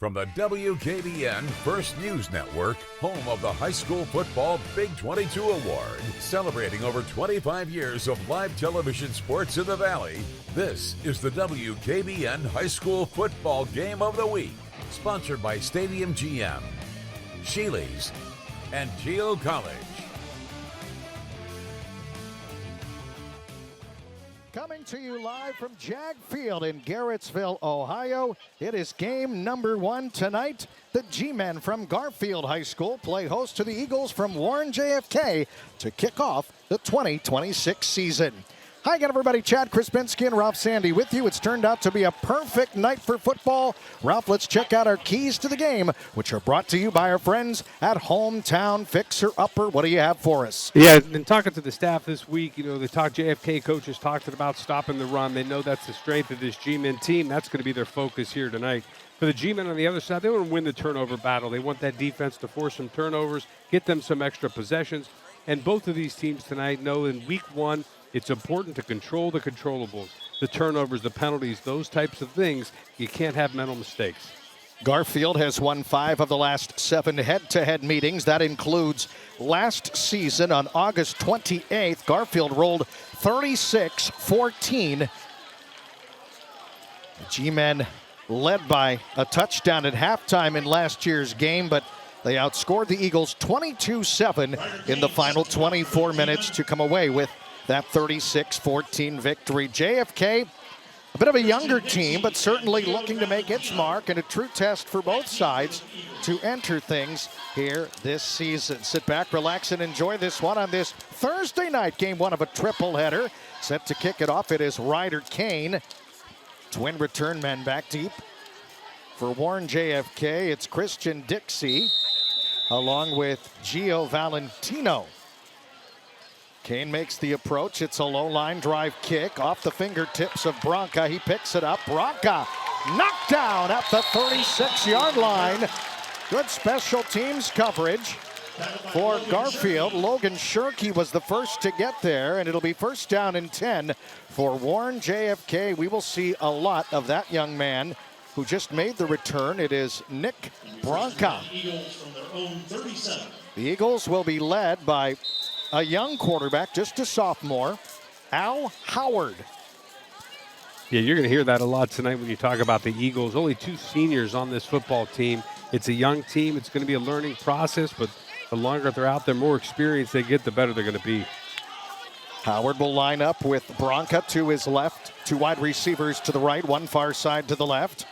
From the WKBN First News Network, home of the High School Football Big 22 Award, celebrating over 25 years of live television sports in the Valley, this is the WKBN High School Football Game of the Week, sponsored by Stadium GM, Sheely's, and Geo College. Coming to you live from Jag Field in Garrettsville, Ohio. It is game number one tonight. The G-Men from Garfield High School play host to the Eagles from Warren JFK to kick off the 2026 season. Hi again, everybody. Chad Krispinski and Ralph Sandy with you. It's turned out to be a perfect night for football. Ralph, let's check out our keys to the game, which are brought to you by our friends at Hometown Fixer Upper. What do you have for us? Yeah, and talking to the staff this week, JFK coaches talked about stopping the run. They know that's the strength of this G-Men team. That's going to be their focus here tonight. For the G-Men on the other side, they want to win the turnover battle. They want that defense to force some turnovers, get them some extra possessions. And both of these teams tonight know in week one, it's important to control the controllables, the turnovers, the penalties, those types of things. You can't have mental mistakes. Garfield has won 5 of the last 7 head-to-head meetings. That includes last season on August 28th. Garfield rolled 36-14. The G-Men led by a touchdown at halftime in last year's game, but they outscored the Eagles 22-7 in the final 24 minutes to come away with that 36-14 victory. JFK, a bit of a younger team, but certainly looking to make its mark, and a true test for both sides to enter things here this season. Sit back, relax, and enjoy this one on this Thursday night, game one of a triple header. Set to kick it off, it is Ryder Kane. Twin return men back deep. For Warren JFK, it's Christian Dixie, along with Gio Valentino. Kane makes the approach. It's a low line drive kick off the fingertips of Bronca. He picks it up. Bronca knocked down at the 36-yard line. Good special teams coverage for Garfield. Logan Shirkey was the first to get there, and it'll be first down and 10 for Warren JFK. We will see a lot of that young man who just made the return. It is Nick Bronca. The Eagles will be led by a young quarterback, just a sophomore, Al Howard. Yeah, you're going to hear that a lot tonight when you talk about the Eagles. Only 2 seniors on this football team. It's a young team. It's going to be a learning process, but the longer they're out there, more experience they get, the better they're going to be. Howard will line up with Bronca to his left, 2 wide receivers to the right, 1 far side to the left.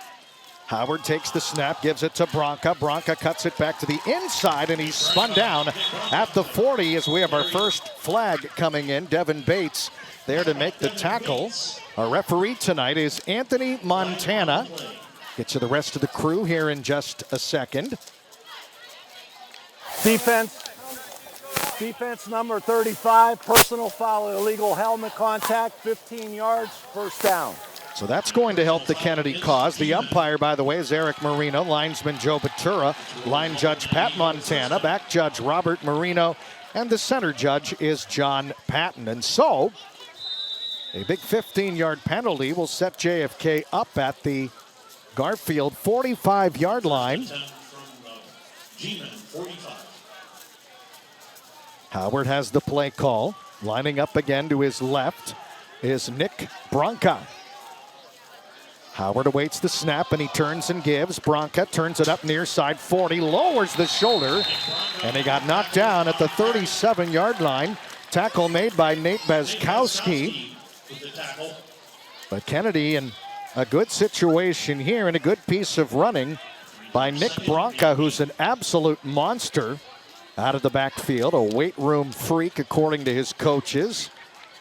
Howard takes the snap, gives it to Bronca. Bronca cuts it back to the inside, and he's spun down at the 40 as we have our first flag coming in. Devin Bates there to make the tackle. Our referee tonight is Anthony Montana. Get to the rest of the crew here in just a second. Defense number 35, personal foul, illegal helmet contact, 15 yards, first down. So that's going to help the Kennedy cause. The umpire, by the way, is Eric Marino, linesman Joe Batura, line judge Pat Montana, back judge Robert Marino, and the center judge is John Patton. And so, a big 15-yard penalty will set JFK up at the Garfield 45-yard line. Howard has the play call. Lining up again to his left is Nick Bronca. Howard awaits the snap, and he turns and gives. Bronca turns it up near side 40, lowers the shoulder, and he got knocked down at the 37-yard line. Tackle made by Nate Bezkowski. But Kennedy in a good situation here, and a good piece of running by Nick Bronca, who's an absolute monster out of the backfield, a weight room freak according to his coaches.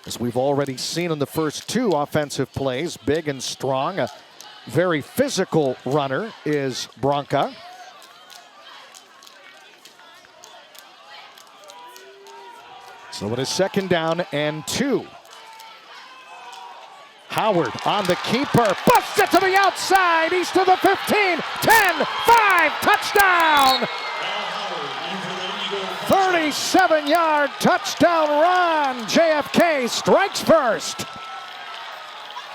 As we've already seen in the first 2 offensive plays, big and strong, a very physical runner is Bronca. So it is second down and 2. Howard on the keeper, busts it to the outside, east of the 15, 10, 5, touchdown! 37-yard touchdown run. JFK strikes first.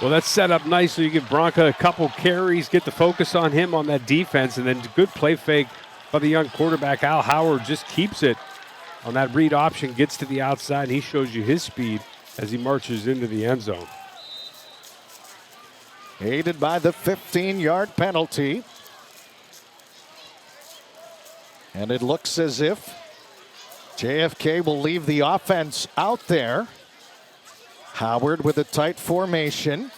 Well, that's set up nicely. You give Bronca a couple carries, get the focus on him on that defense, and then good play fake by the young quarterback. Al Howard just keeps it on that read option, gets to the outside, and he shows you his speed as he marches into the end zone. Aided by the 15-yard penalty. And it looks as if JFK will leave the offense out there. Howard with a tight formation.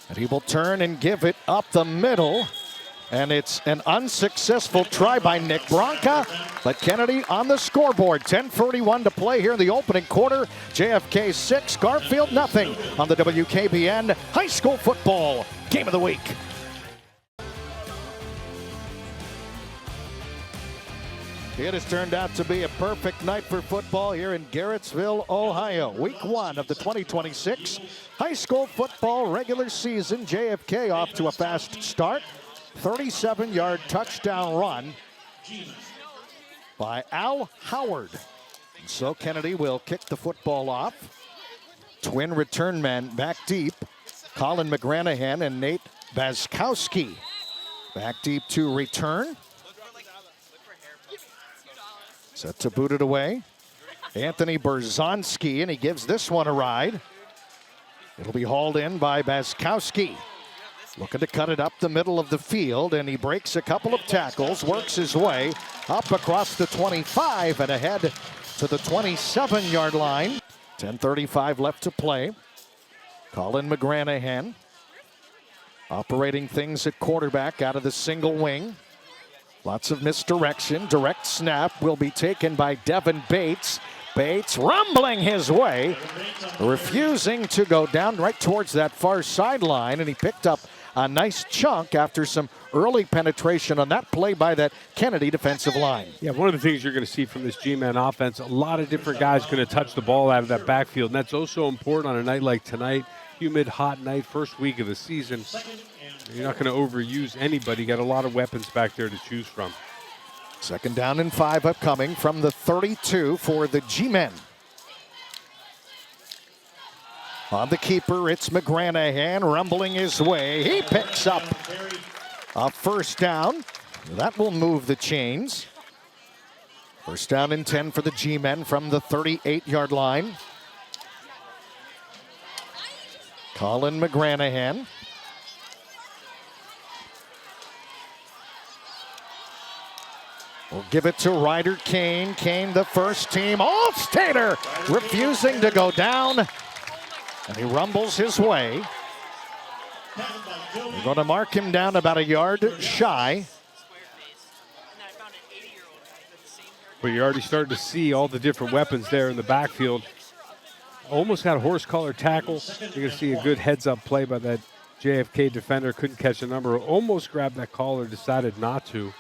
And he will turn and give it up the middle. And it's an unsuccessful try by Nick Bronca, but Kennedy on the scoreboard. 10:41 to play here in the opening quarter. JFK 6, Garfield nothing on the WKBN High School Football Game of the Week. It has turned out to be a perfect night for football here in Garrettsville, Ohio. Week 1 of the 2026 high school football regular season. JFK off to a fast start. 37-yard touchdown run by Al Howard. And so Kennedy will kick the football off. Twin return men back deep. Colin McGranahan and Nate Bazkowski back deep to return. Set to boot it away. Anthony Berzonski, and he gives this one a ride. It'll be hauled in by Bazkowski. Looking to cut it up the middle of the field, and he breaks a couple of tackles, works his way up across the 25 and ahead to the 27-yard line. 10:35 left to play. Colin McGranahan operating things at quarterback out of the single wing. Lots of misdirection. Direct snap will be taken by Devin Bates. Bates rumbling his way, refusing to go down right towards that far sideline, and he picked up a nice chunk after some early penetration on that play by that Kennedy defensive line. Yeah, one of the things you're going to see from this G-Man offense, a lot of different guys going to touch the ball out of that backfield, and that's also important on a night like tonight. Humid, hot night, first week of the season. You're not going to overuse anybody. You got a lot of weapons back there to choose from. 2nd down and 5 upcoming from the 32 for the G-Men. On the keeper, it's McGranahan rumbling his way. He picks up a first down. That will move the chains. First down and 10 for the G-Men from the 38-yard line. Colin McGranahan. We'll give it to Ryder Kane. Kane, the first team All-Stater, refusing to go down. And he rumbles his way. We're going to mark him down about a yard shy. But you're already starting to see all the different weapons there in the backfield. Almost got a horse collar tackle. You're going to see a good heads-up play by that JFK defender. Couldn't catch the number. Almost grabbed that collar, decided not to.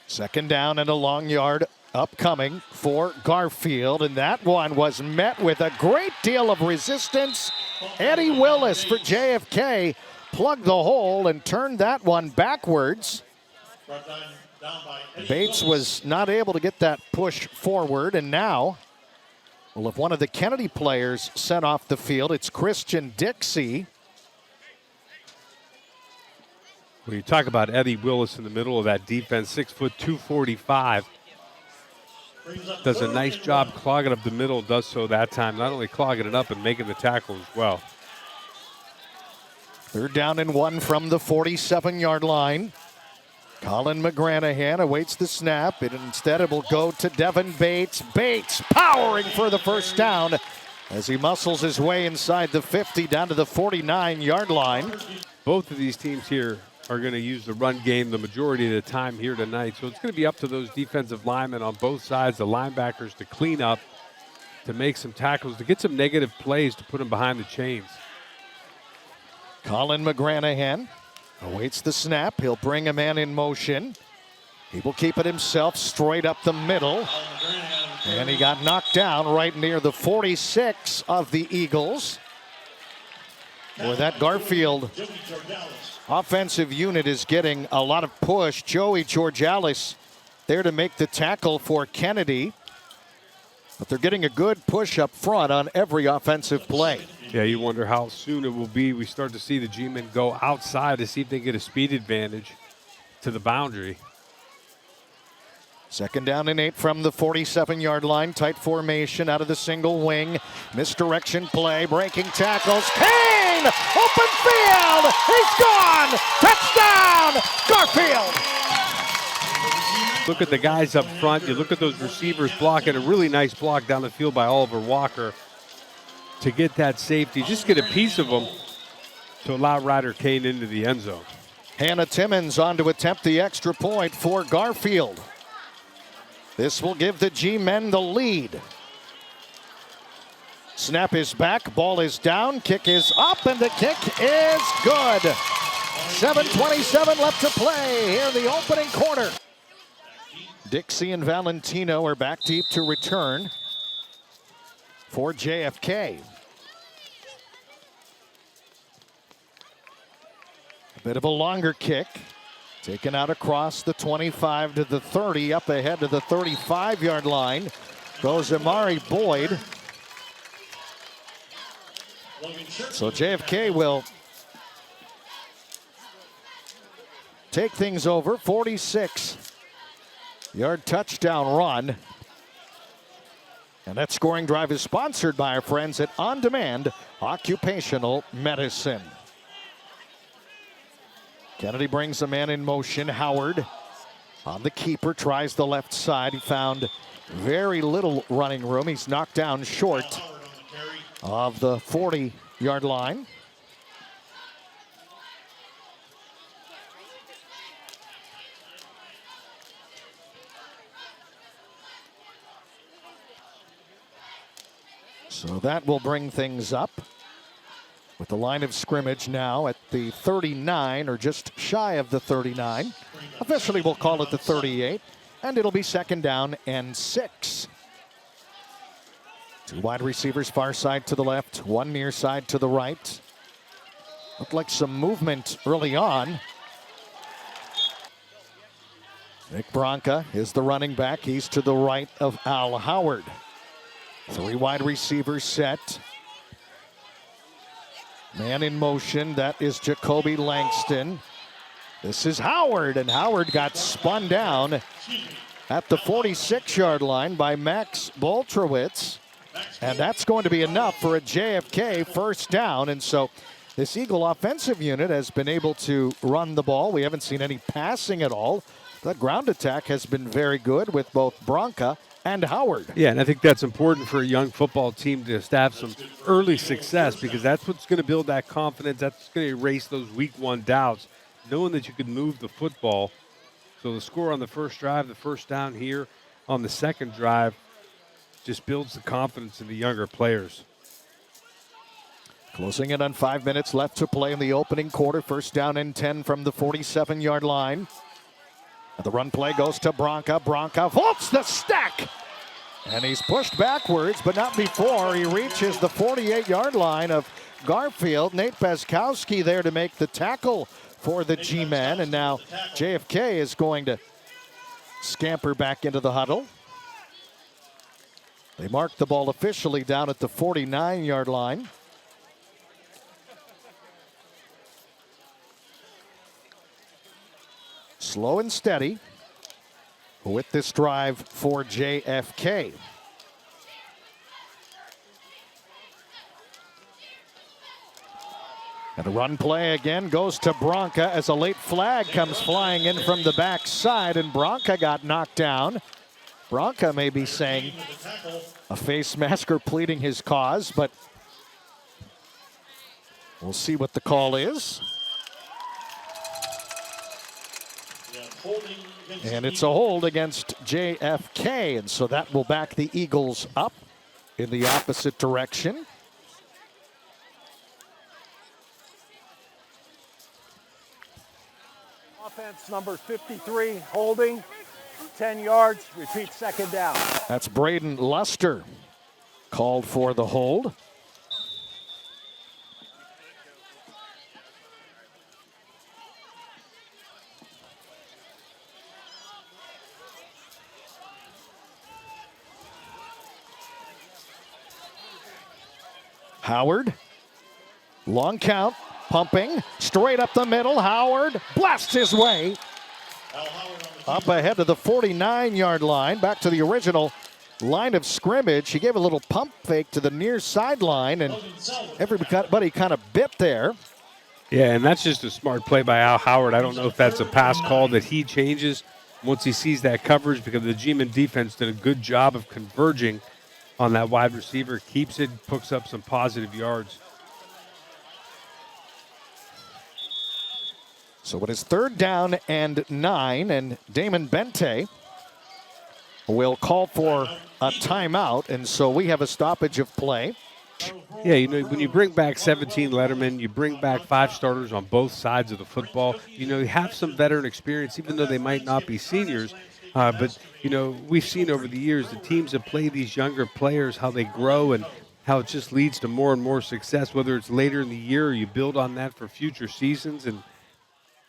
Second down and a long yard upcoming for Garfield, and that one was met with a great deal of resistance. Eddie Willis for JFK plugged the hole and turned that one backwards. Bates was not able to get that push forward, and now we'll have one of the Kennedy players sent off the field. It's Christian Dixie. Well, you talk about Eddie Willis in the middle of that defense, 6 foot 245. Does a nice job clogging up the middle, does so that time. Not only clogging it up and making the tackle as well. 3rd down and 1 from the 47-yard line. Colin McGranahan awaits the snap, and instead it will go to Devin Bates. Bates powering for the first down as he muscles his way inside the 50 down to the 49-yard line. Both of these teams here are going to use the run game the majority of the time here tonight. So it's going to be up to those defensive linemen on both sides, the linebackers, to clean up, to make some tackles, to get some negative plays, to put them behind the chains. Colin McGranahan awaits the snap. He'll bring a man in motion. He will keep it himself straight up the middle. And he got knocked down right near the 46 of the Eagles. Boy, that Garfield offensive unit is getting a lot of push. Joey Georgalis there to make the tackle for Kennedy. But they're getting a good push up front on every offensive play. Yeah, you wonder how soon it will be. We start to see the G-men go outside to see if they get a speed advantage to the boundary. 2nd down and 8 from the 47-yard line. Tight formation out of the single wing. Misdirection play, breaking tackles. Kane! Open field! He's gone! Touchdown! Garfield! Look at the guys up front. You look at those receivers blocking. A really nice block down the field by Oliver Walker to get that safety. Just get a piece of them to allow Ryder Kane into the end zone. Hannah Timmons on to attempt the extra point for Garfield. This will give the G-men the lead. Snap is back, ball is down, kick is up, and the kick is good. 7:27 left to play here in the opening quarter. Dixie and Valentino are back deep to return for JFK. A bit of a longer kick. Taken out across the 25 to the 30, up ahead to the 35-yard line. Goes Amari Boyd. So JFK will take things over. 46-yard touchdown run. And that scoring drive is sponsored by our friends at On Demand Occupational Medicine. Kennedy brings a man in motion. Howard on the keeper, tries the left side. He found very little running room. He's knocked down short of the 40-yard line. So that will bring things up with the line of scrimmage now at the 39, or just shy of the 39. Officially, we'll call it the 38, and it'll be 2nd down and 6. 2 wide receivers, far side to the left, 1 near side to the right. Looked like some movement early on. Nick Bronca is the running back. He's to the right of Al Howard. 3 wide receivers set. Man in motion, that is Jacoby Langston. This is Howard, and Howard got spun down at the 46-yard line by Max Boltrowitz. And that's going to be enough for a JFK 1st down. And so this Eagle offensive unit has been able to run the ball. We haven't seen any passing at all. The ground attack has been very good with both Bronca and Howard. Yeah, and I think that's important for a young football team to have some early success, because that's what's going to build that confidence. That's going to erase those week 1 doubts, knowing that you can move the football. So the score on the first drive, the 1st down here on the 2nd drive, just builds the confidence in the younger players. Closing in on 5 minutes left to play in the opening quarter. 1st down and 10 from the 47-yard line. And the run play goes to Bronca. Bronca vaults the stack. And he's pushed backwards, but not before he reaches the 48-yard line of Garfield. Nate Bezkowski there to make the tackle for the G-men. And now JFK is going to scamper back into the huddle. They mark the ball officially down at the 49-yard line. Slow and steady with this drive for JFK. And the run play again goes to Bronca as a late flag comes flying in from the backside, and Bronca got knocked down. Bronca may be saying a face masker pleading his cause, but we'll see what the call is. And it's a hold against JFK, and so that will back the Eagles up in the opposite direction. Offense number 53, holding, 10 yards, repeat 2nd down. That's Braden Luster called for the hold. Howard, long count, pumping, straight up the middle. Howard blasts his way up ahead to the 49-yard line, back to the original line of scrimmage. He gave a little pump fake to the near sideline, and everybody kind of bit there. Yeah, and that's just a smart play by Al Howard. I don't know if that's a pass call that he changes once he sees that coverage, because the G-Men defense did a good job of converging on that wide receiver, keeps it, picks up some positive yards. So it is 3rd down and 9, and Damon Bente will call for a timeout, and so we have a stoppage of play. Yeah, you know, when you bring back 17 lettermen, you bring back 5 starters on both sides of the football. You know, you have some veteran experience, even though they might not be seniors. But, you know, we've seen over the years the teams that play these younger players, how they grow and how it just leads to more and more success, whether it's later in the year or you build on that for future seasons. And,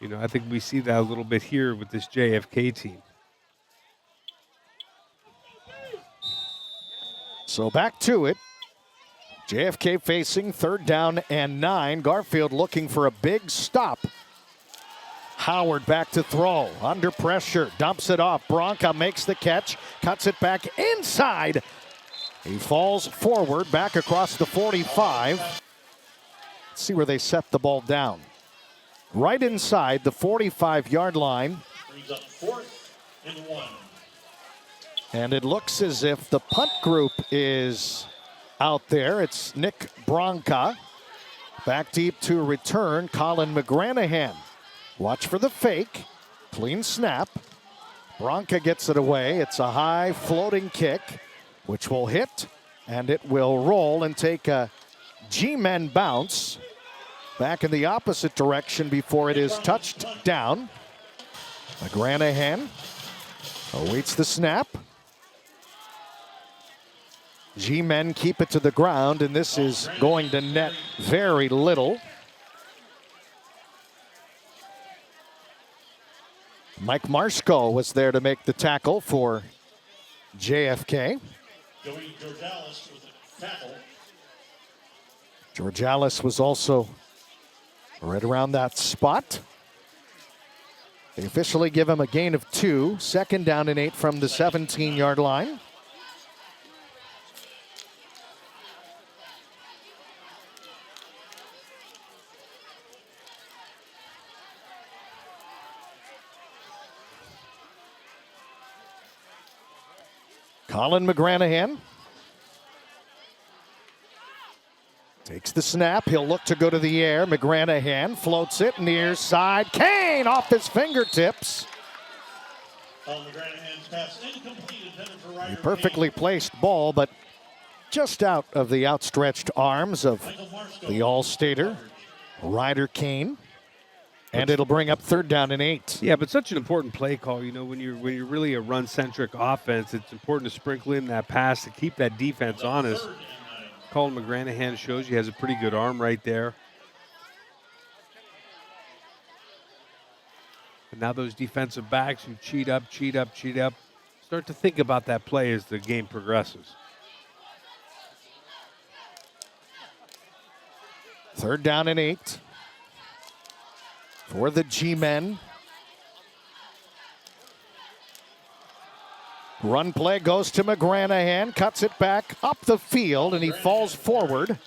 you know, I think we see that a little bit here with this JFK team. So back to it. JFK facing 3rd down and 9. Garfield looking for a big stop. Howard back to throw. Under pressure. Dumps it off. Bronca makes the catch. Cuts it back inside. He falls forward back across the 45. Let's see where they set the ball down. Right inside the 45-yard line. Brings up 4th and 1. And it looks as if the punt group is out there. It's Nick Bronca. Back deep to return, Colin McGranahan. Watch for the fake. Clean snap. Bronca gets it away. It's a high floating kick, which will hit, and it will roll and take a G-men bounce back in the opposite direction before it is touched down. McGranahan awaits the snap. G-men keep it to the ground, and this is going to net very little. Mike Marsko was there to make the tackle for JFK. Joey Georgalis with a tackle. Georgalis was also right around that spot. They officially give him a gain of 2. 2nd down and 8 from the 17-yard line. Colin McGranahan takes the snap. He'll look to go to the air. McGranahan floats it near side. Kane off his fingertips. McGranahan's pass incomplete, intended for Ryder A perfectly placed ball, but just out of the outstretched arms of the All-Stater, Ryder Kane. And it'll bring up 3rd down and 8. Yeah, but such an important play call. You know, when you're really a run-centric offense, it's important to sprinkle in that pass to keep that defense honest. Colin McGranahan shows he has a pretty good arm right there. And now those defensive backs who cheat up, start to think about that play as the game progresses. 3rd down and 8. For the G-men. Run play goes to McGranahan, cuts it back up the field, and he falls forward.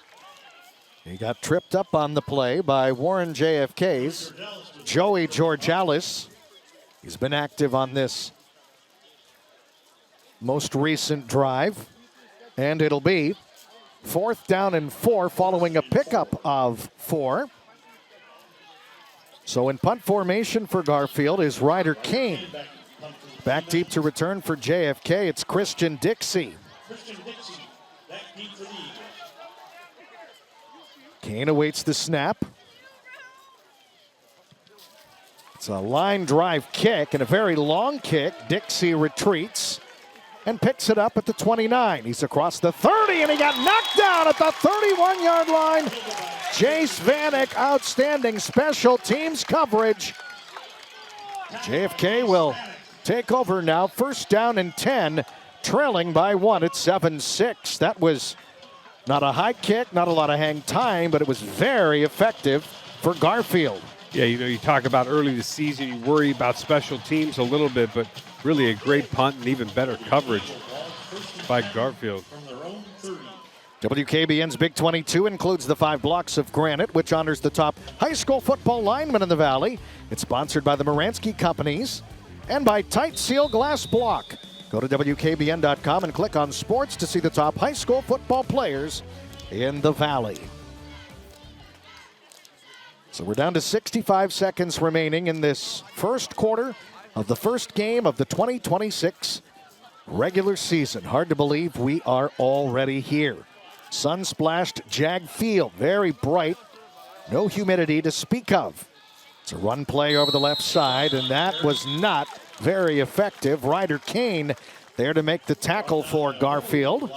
He got tripped up on the play by Warren JFK's Joey Georgalis. He's been active on this most recent drive, and it'll be 4th down and 4 following a pickup of 4. So in punt formation for Garfield is Ryder Kane. Back deep to return for JFK, it's Christian Dixie. Kane awaits the snap. It's a line drive kick and a very long kick. Dixie retreats and picks it up at the 29. He's across the 30, and he got knocked down at the 31-yard line. Jace Vanek, outstanding special teams coverage. JFK will take over now. 1st down and 10, trailing by 1 at 7-6. That was Not a high kick, not a lot of hang time, but it was very effective for Garfield. Yeah, you talk about early this season, you worry about special teams a little bit, but really a great punt and even better coverage by Garfield. WKBN's Big 22 includes the 5 blocks of granite, which honors the top high school football linemen in the Valley. It's sponsored by the Moransky Companies and by Tight Seal Glass Block. Go to WKBN.com and click on sports to see the top high school football players in the Valley. So we're down to 65 seconds remaining in this first quarter of the first game of the 2026 regular season. Hard to believe we are already here. Sun-splashed Jag Field, very bright, no humidity to speak of. It's a run play over the left side, and that was not very effective. Ryder Kane there to make the tackle for Garfield.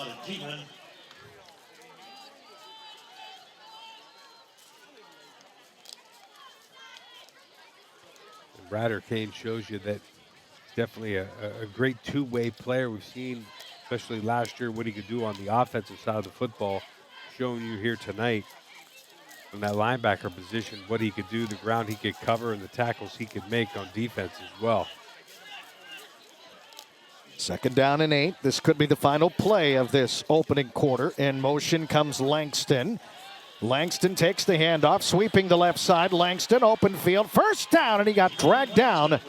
Ryder Kane shows you that he's definitely a great two-way player. We've seen, especially last year, what he could do on the offensive side of the football. Showing you here tonight from that linebacker position what he could do, the ground he could cover, and the tackles he could make on defense as well. 2nd down and 8. This could be the final play of this opening quarter. In motion comes Langston. Langston takes the handoff, sweeping the left side. Langston, open field, first down, and he got dragged down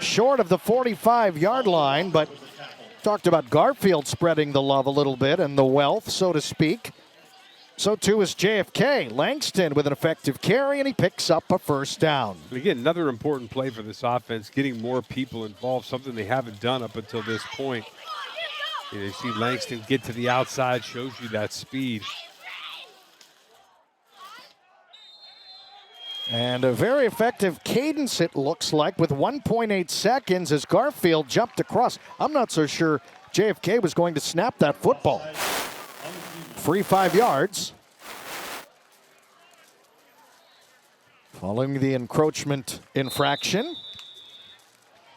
short of the 45-yard line, but talked about Garfield spreading the love a little bit and the wealth, so to speak. So too is JFK. Langston with an effective carry, and he picks up a first down. And again, another important play for this offense, getting more people involved, something they haven't done up until this point. You see Langston get to the outside, shows you that speed. And a very effective cadence, it looks like, with 1.8 seconds as Garfield jumped across. I'm not so sure JFK was going to snap that football. Free 5 yards. Following the encroachment infraction.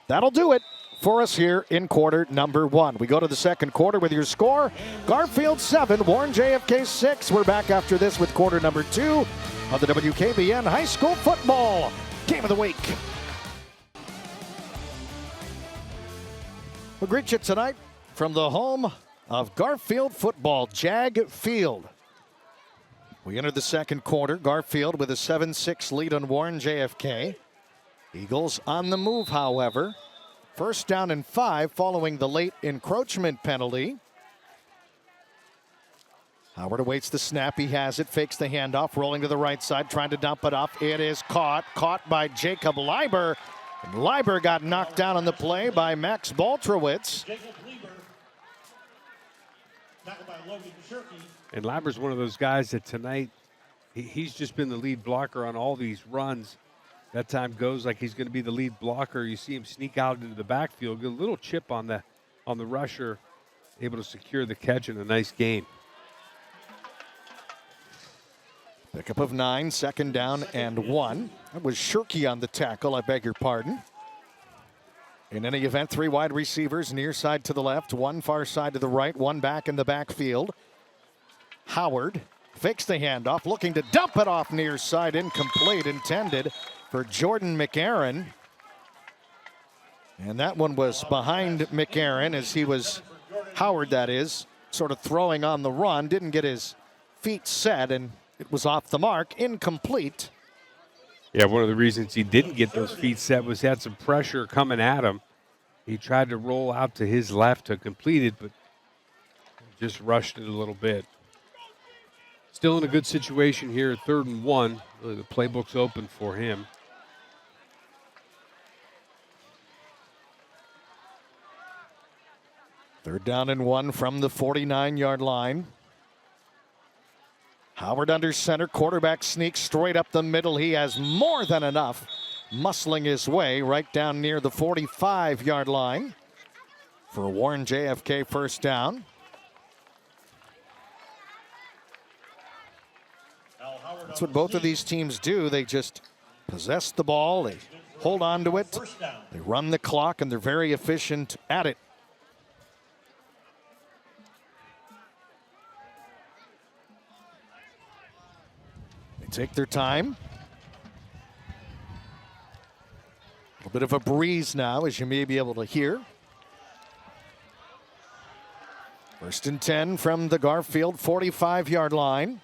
That'll do it for us here in quarter number 1. We go to the second quarter with your score. Garfield 7, Warren JFK 6. We're back after this with quarter number 2 of the WKBN High School Football Game of the Week. We'll greet you tonight from the home of Garfield football, Jag Field. We enter the second quarter. Garfield with a 7-6 lead on Warren JFK. Eagles on the move, however. 1st down and 5 following the late encroachment penalty. Howard awaits the snap. He has it, fakes the handoff, rolling to the right side, trying to dump it off. It is caught by Jacob Leiber. And Leiber got knocked down on the play by Max Baltrowitz. And Leiber's one of those guys that tonight, he's just been the lead blocker on all these runs. That time goes like he's going to be the lead blocker. You see him sneak out into the backfield, get a little chip on the rusher, able to secure the catch and a nice gain. Pickup of 9, 2nd down and 1. That was Shirky on the tackle, I beg your pardon. In any event, 3 wide receivers, near side to the left, 1 far side to the right, 1 back in the backfield. Howard fakes the handoff, looking to dump it off near side, incomplete, intended for Jordan McAaron. And that one was behind McAaron as he was, Howard that is, sort of throwing on the run, didn't get his feet set, and it was off the mark, incomplete. Yeah, one of the reasons he didn't get those feet set was he had some pressure coming at him. He tried to roll out to his left to complete it, but just rushed it a little bit. Still in a good situation here at 3rd and 1. Really, the playbook's open for him. Third down and 1 from the 49-yard line. Howard under center, quarterback sneaks straight up the middle. He has more than enough, muscling his way right down near the 45-yard line for a Warren JFK 1st down. That's what both of these teams do. They just possess the ball, they hold on to it, they run the clock, and they're very efficient at it. take their time. A little bit of a breeze now, as you may be able to hear. 1st and 10 from the Garfield 45-yard line.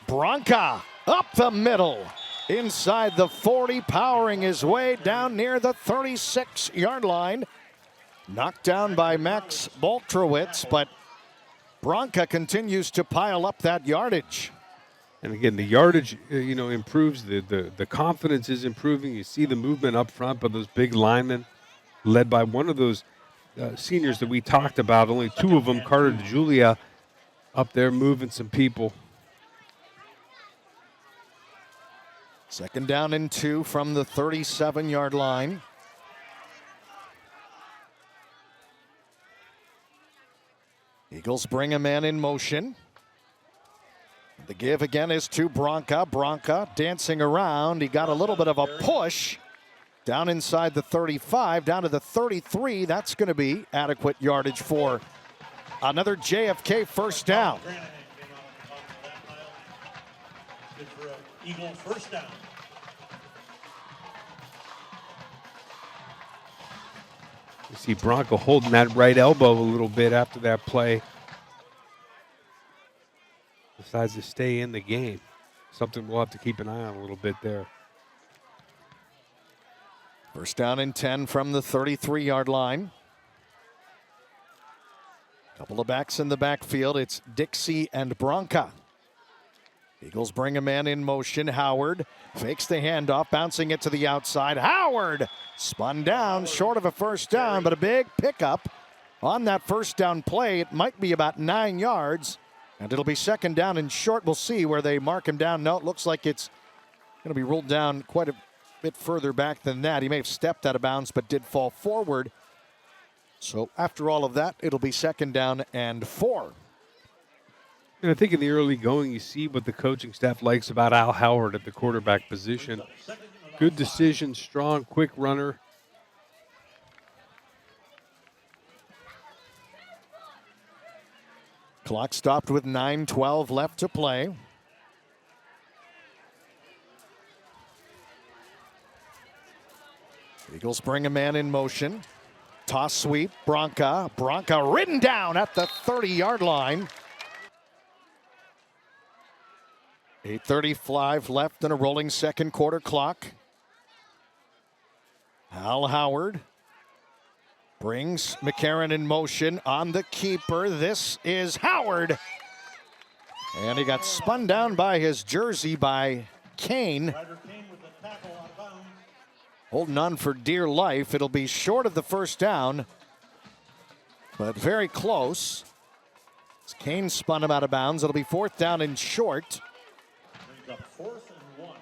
Bronca up the middle, inside the 40, powering his way down near the 36-yard line. Knocked down by Max Boltrowitz, but Bronca continues to pile up that yardage. And again, the yardage, improves. The confidence is improving. You see the movement up front by those big linemen, led by one of those seniors that we talked about. Only 2 of them, Carter DeJulia, up there moving some people. 2nd down and 2 from the 37-yard line. Eagles bring a man in motion. The give again is to Bronca. Bronca dancing around. He got a little bit of a push down inside the 35, down to the 33. That's going to be adequate yardage for another JFK first down. Good for an Eagle first down. You see Bronco holding that right elbow a little bit after that play. Decides to stay in the game. Something we'll have to keep an eye on a little bit there. First down and 10 from the 33-yard line. Couple of backs in the backfield. It's Dixie and Bronca. Eagles bring a man in motion. Howard fakes the handoff, bouncing it to the outside. Howard spun down, short of a first down, but a big pickup on that first down play. It might be about 9 yards, and it'll be 2nd down and short. We'll see where they mark him down. No, it looks like it's going to be ruled down quite a bit further back than that. He may have stepped out of bounds, but did fall forward. So after all of that, it'll be 2nd down and 4. And I think in the early going, you see what the coaching staff likes about Al Howard at the quarterback position. Good decision, strong, quick runner. Clock stopped with 9:12 left to play. Eagles bring a man in motion. Toss sweep, Bronca. Bronca ridden down at the 30-yard line. 8:35 left in a rolling 2nd quarter clock. Al Howard brings McCarron in motion on the keeper. This is Howard. And he got spun down by his jersey by Kane. Ryder Kane with the tackle out of bounds. Holding on for dear life. It'll be short of the first down, but very close. As Kane spun him out of bounds, it'll be 4th down and short. Brings up 4th and 1.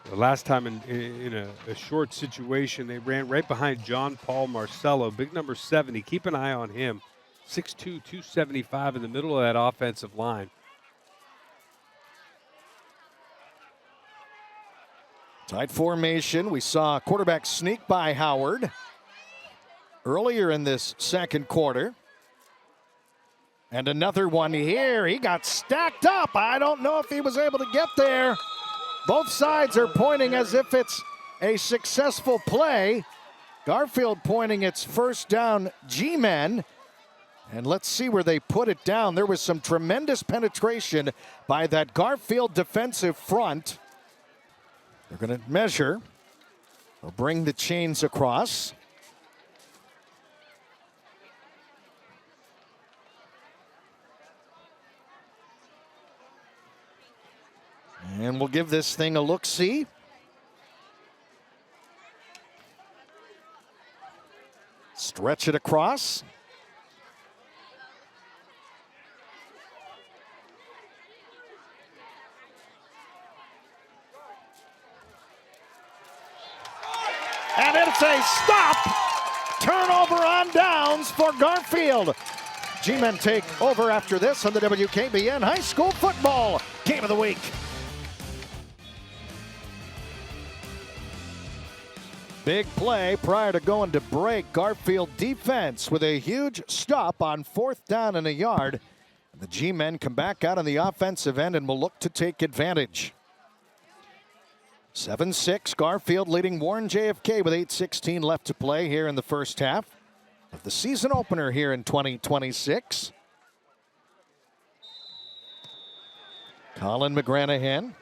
The last time in a short situation, they ran right behind John Paul Marcello, big number 70. Keep an eye on him. 6'2", 275 in the middle of that offensive line. Tight formation. We saw a quarterback sneak by Howard earlier in this 2nd quarter. And another one here. He got stacked up. I don't know if he was able to get there. Both sides are pointing as if it's a successful play. Garfield pointing its first down G-men. And let's see where they put it down. There was some tremendous penetration by that Garfield defensive front. They're going to measure. They'll bring the chains across. And we'll give this thing a look-see. Stretch it across. And it's a stop. Turnover on downs for Garfield. G-men take over after this on the WKBN High School Football Game of the Week. Big play prior to going to break. Garfield defense with a huge stop on 4th down and a yard. The G-men come back out on the offensive end and will look to take advantage. 7-6, Garfield leading Warren JFK with 8:16 left to play here in the first half of the season opener here in 2026. Colin McGranahan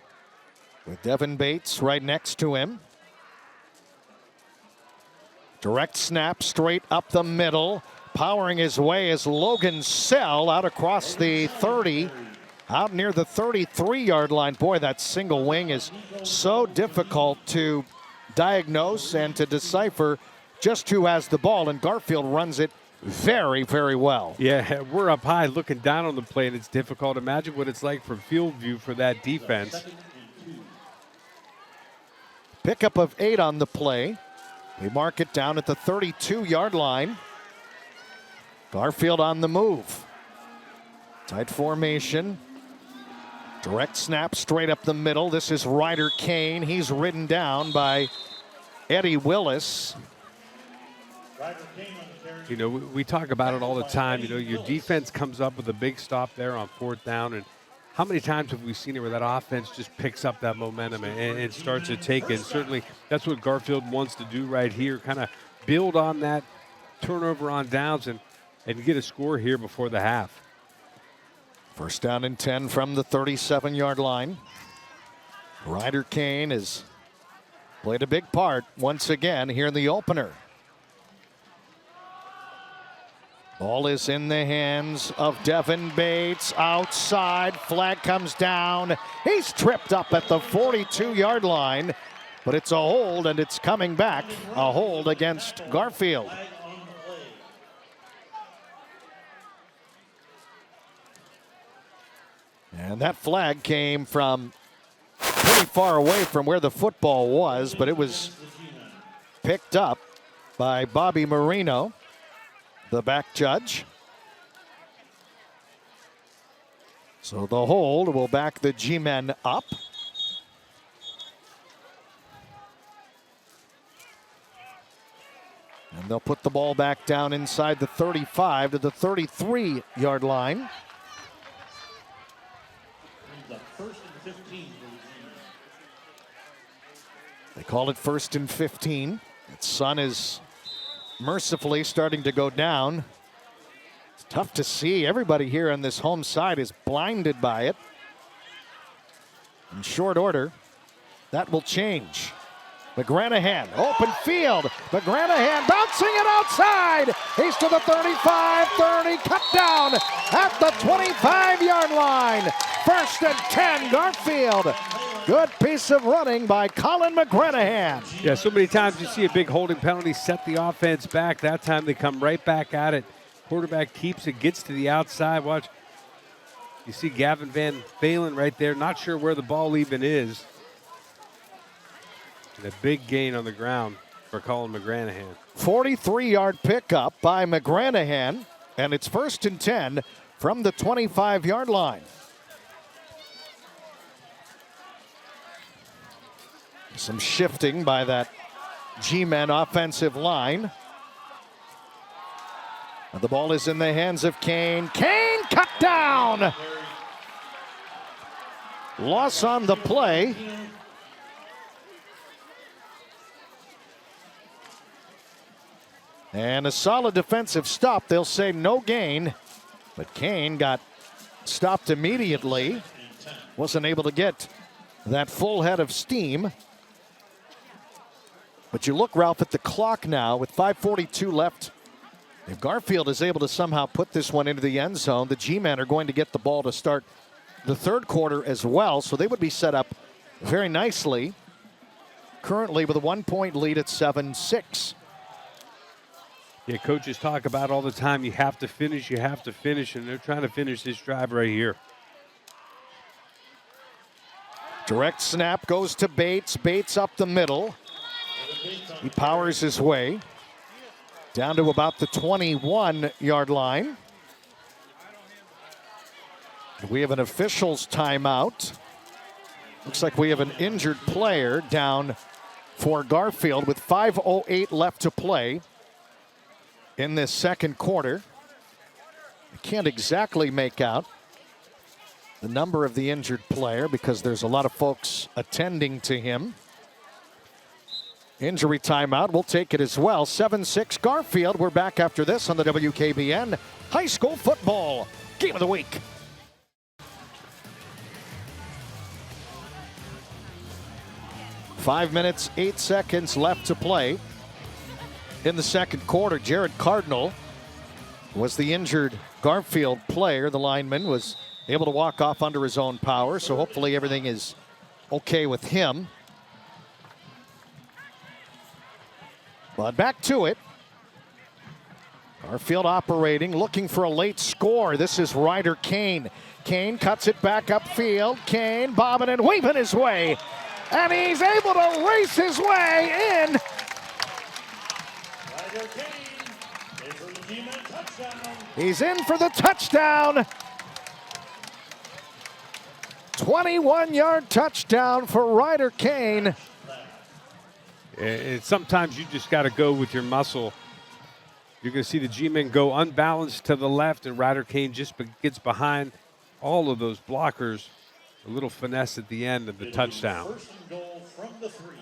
with Devin Bates right next to him. Direct snap straight up the middle. Powering his way is Logan Sell out across the 30, out near the 33-yard line. Boy, that single wing is so difficult to diagnose and to decipher just who has the ball, and Garfield runs it very, very well. Yeah, we're up high looking down on the play, and it's difficult. Imagine what it's like from field view for that defense. Pickup of 8 on the play. We mark it down at the 32-yard line. Garfield on the move. Tight formation. Direct snap straight up the middle. This is Ryder Kane. He's ridden down by Eddie Willis. You know, we talk about it all the time. You know, your defense comes up with a big stop there on 4th down. And how many times have we seen it where that offense just picks up that momentum and starts to take it? Certainly that's what Garfield wants to do right here, kind of build on that turnover on downs and get a score here before the half. First down and 10 from the 37-yard line. Ryder Kane has played a big part once again here in the opener. Ball is in the hands of Devin Bates. Outside, flag comes down. He's tripped up at the 42-yard line, but it's a hold, and it's coming back. A hold against Garfield. And that flag came from pretty far away from where the football was, but it was picked up by Bobby Marino, the back judge. So the hold will back the G-men up. And they'll put the ball back down inside the 35 to the 33-yard line. First and 15. They call it 1st and 15. The sun is mercifully starting to go down. It's tough to see. Everybody here on this home side is blinded by it. In short order, that will change. McGranahan, open field. McGranahan bouncing it outside. He's to the 35, 30, cut down at the 25-yard line. 1st and 10, Garfield. Good piece of running by Colin McGranahan. Yeah, so many times you see a big holding penalty set the offense back. That time they come right back at it. Quarterback keeps it, gets to the outside. Watch. You see Gavin Van Valen right there. Not sure where the ball even is. And a big gain on the ground for Colin McGranahan. 43-yard pickup by McGranahan, and it's 1st and 10 from the 25-yard line. Some shifting by that G-men offensive line. And the ball is in the hands of Kane. Kane cut down. Loss on the play. And a solid defensive stop. They'll say no gain, but Kane got stopped immediately. Wasn't able to get that full head of steam. But you look, Ralph, at the clock now with 5:42 left. If Garfield is able to somehow put this one into the end zone, the G-men are going to get the ball to start the 3rd quarter as well. So they would be set up very nicely. Currently with a 1-point lead at 7-6. Yeah, coaches talk about all the time, you have to finish, and they're trying to finish this drive right here. Direct snap goes to Bates. Bates up the middle. He powers his way down to about the 21-yard line. We have an official's timeout. Looks like we have an injured player down for Garfield with 5:08 left to play in this 2nd quarter. I can't exactly make out the number of the injured player because there's a lot of folks attending to him. Injury timeout, we'll take it as well. 7-6 Garfield. We're back after this on the WKBN High School Football Game of the Week. Five minutes, 8 seconds left to play in the second quarter. Jared Cardinal was the injured Garfield player. The lineman was able to walk off under his own power, so hopefully everything is okay with him. But back to it. Garfield operating, looking for a late score. This is Ryder Kane. Kane cuts it back upfield. Kane bobbing and weaving his way. And he's able to race his way in. Ryder Kane is for the G-Men touchdown. He's in for the touchdown. 21-yard touchdown for Ryder Kane. Sometimes you just got to go with your muscle. You're going to see the G-men go unbalanced to the left, and Ryder Kane just gets behind all of those blockers. A little finesse at the end of the touchdown. First and goal from the 3.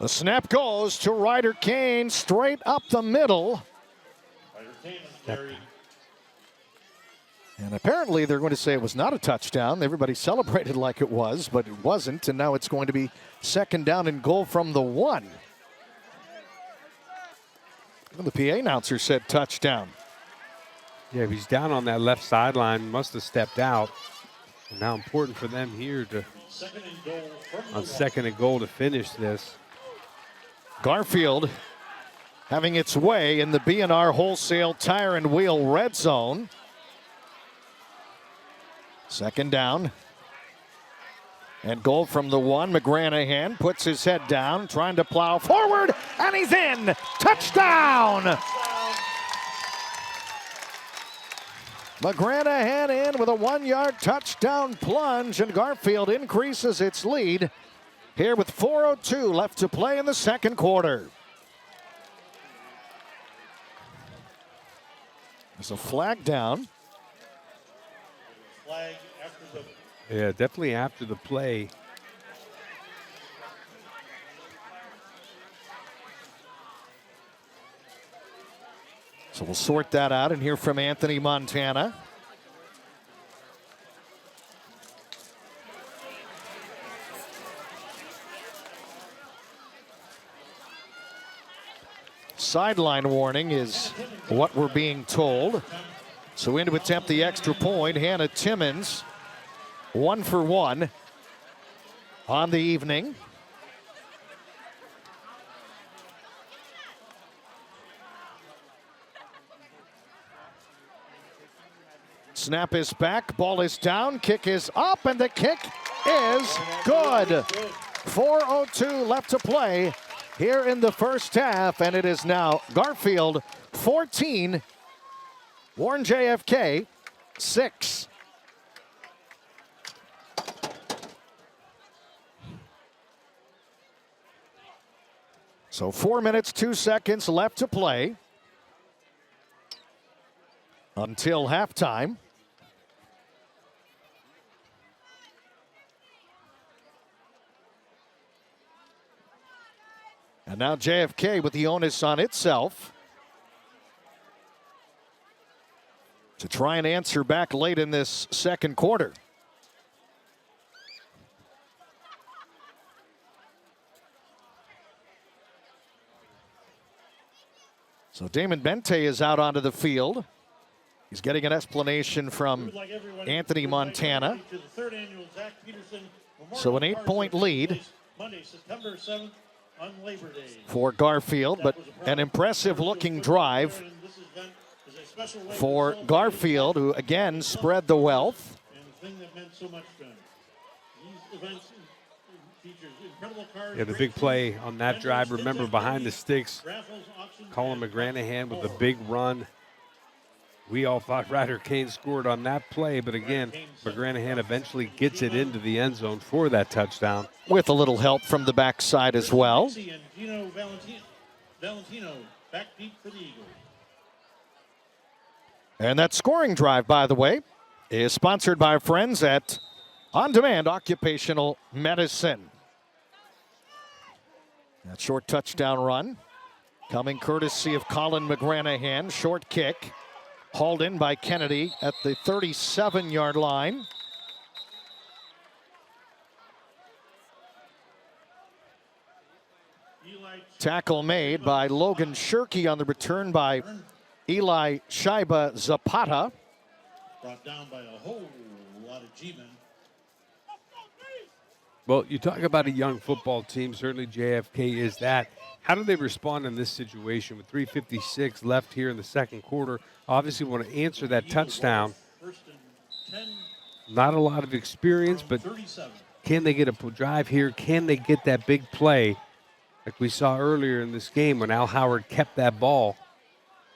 The snap goes to Ryder Kane, straight up the middle. Ryder Kane is carried. And apparently they're going to say it was not a touchdown. Everybody celebrated like it was, but it wasn't. And now it's going to be second down and goal from the 1. Well, the PA announcer said touchdown. Yeah, he's down on that left sideline, must have stepped out. And now important for them here to Second and goal from the on 1. second and goal to finish this. Garfield having its way in the B&R Wholesale Tire and Wheel red zone. Second down. And goal from the 1. McGranahan puts his head down, trying to plow forward, and he's in. Touchdown! McGranahan in with a 1-yard touchdown plunge, and Garfield increases its lead here with 4:02 left to play in the second quarter. There's a flag down. Flag after the Yeah, definitely after the play. So we'll sort that out and hear from Anthony Montana. Sideline warning is what we're being told. So in to attempt the extra point, Hannah Timmons, 1 for 1 on the evening. Snap is back, ball is down, kick is up, and the kick is good. 4:02 left to play here in the first half, and it is now Garfield 14, Warren JFK 6. So 4 minutes, 2 seconds left to play until halftime. And now JFK with the onus on itself to try and answer back late in this second quarter. So Damon Bente is out onto the field. He's getting an explanation from Anthony Montana. So an 8-point lead Monday, September 7th on Labor Day. for Garfield, but an impressive looking drive for Garfield, who again spread the wealth. And the thing that meant so much to him. These events features incredible cars. Yeah, the big play on that drive. Remember, behind the sticks, Colin McGranahan with the big run. We all thought Ryder Kane scored on that play, but again, McGranahan eventually gets it into the end zone for that touchdown. With a little help from the backside as well. And Valentino back deep for the Eagles. And that scoring drive, by the way, is sponsored by our friends at On Demand Occupational Medicine. That short touchdown run coming courtesy of Colin McGranahan. Short kick hauled in by Kennedy at the 37-yard line. Tackle made by Logan Shirkey on the return by Eli Shaiba Zapata. Brought down by a whole lot of G-men. Well, you talk about a young football team, certainly JFK is that. How do they respond in this situation with 3:56 left here in the second quarter? Obviously want to answer that touchdown. First and 10 Not a lot of experience, but 37. can they get a drive here? Can they get that big play like we saw earlier in this game when Al Howard kept that ball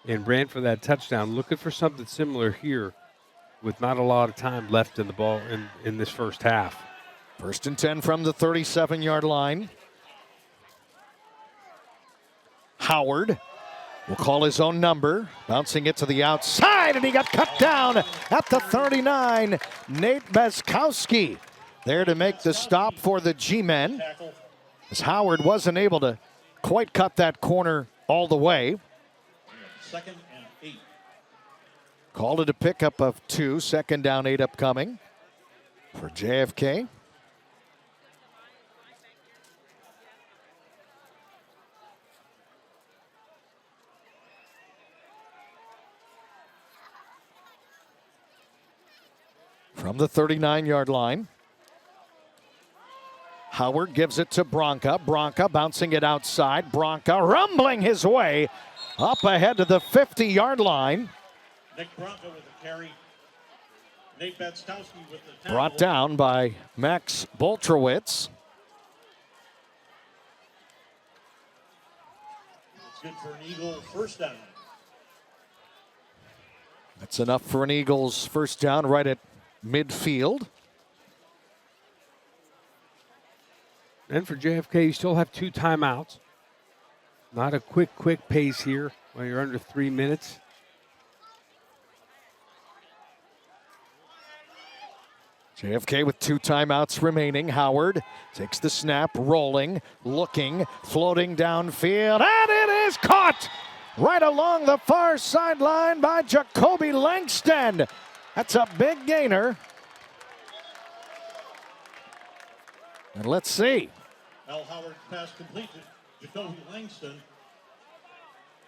and ran for that touchdown? Looking for something similar here with not a lot of time left in the ball in this first half. First and 10 from the 37-yard line. Howard will call his own number, bouncing it to the outside, and he got cut down at the 39. Nate Bezkowski there to make the stop for the G-men, as Howard wasn't able to quite cut that corner all the way. Second and 8. Called it a pickup of 2. Second down, 8 upcoming for JFK. From the 39-yard line, Howard gives it to Bronca. Bronca bouncing it outside. Bronca rumbling his way up ahead to the 50-yard line. Nick Bronca with the carry. Nate Bezkowski with the tackle. Brought down by Max Boltrowitz. It's good for an Eagle first down. That's enough for an Eagles first down right at midfield. And for JFK, you still have 2 timeouts. Not a quick pace here when you're under 3 minutes. JFK with 2 timeouts remaining. Howard takes the snap, rolling, looking, floating downfield, and it is caught right along the far sideline by Jacoby Langston. That's a big gainer. And let's see. Al Howard's pass complete to Jacoby Langston.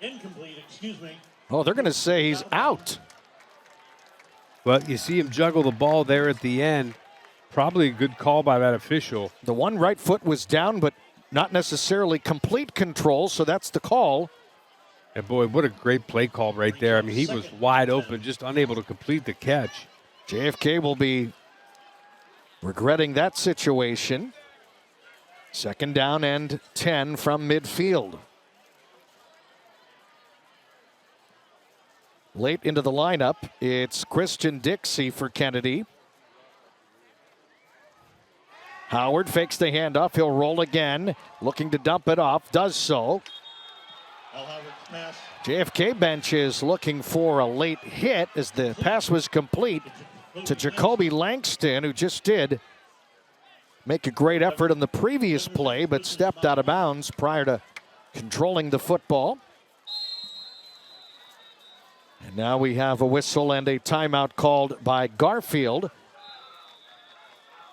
Incomplete, excuse me. Oh, they're going to say he's out. Well, you see him juggle the ball there at the end. Probably a good call by that official. The one right foot was down, but not necessarily complete control, so that's the call. And boy, what a great play call right there. I mean, he was wide open, just unable to complete the catch. JFK will be regretting that situation. Second down and 10 from midfield. Late into the lineup, it's Christian Dixie for Kennedy. Howard fakes the handoff. He'll roll again, looking to dump it off. Does so. Al Howard's pass. JFK bench is looking for a late hit as the pass was complete to Jacoby Langston, who just did make a great effort in the previous play, but stepped out of bounds prior to controlling the football. And now we have a whistle and a timeout called by Garfield.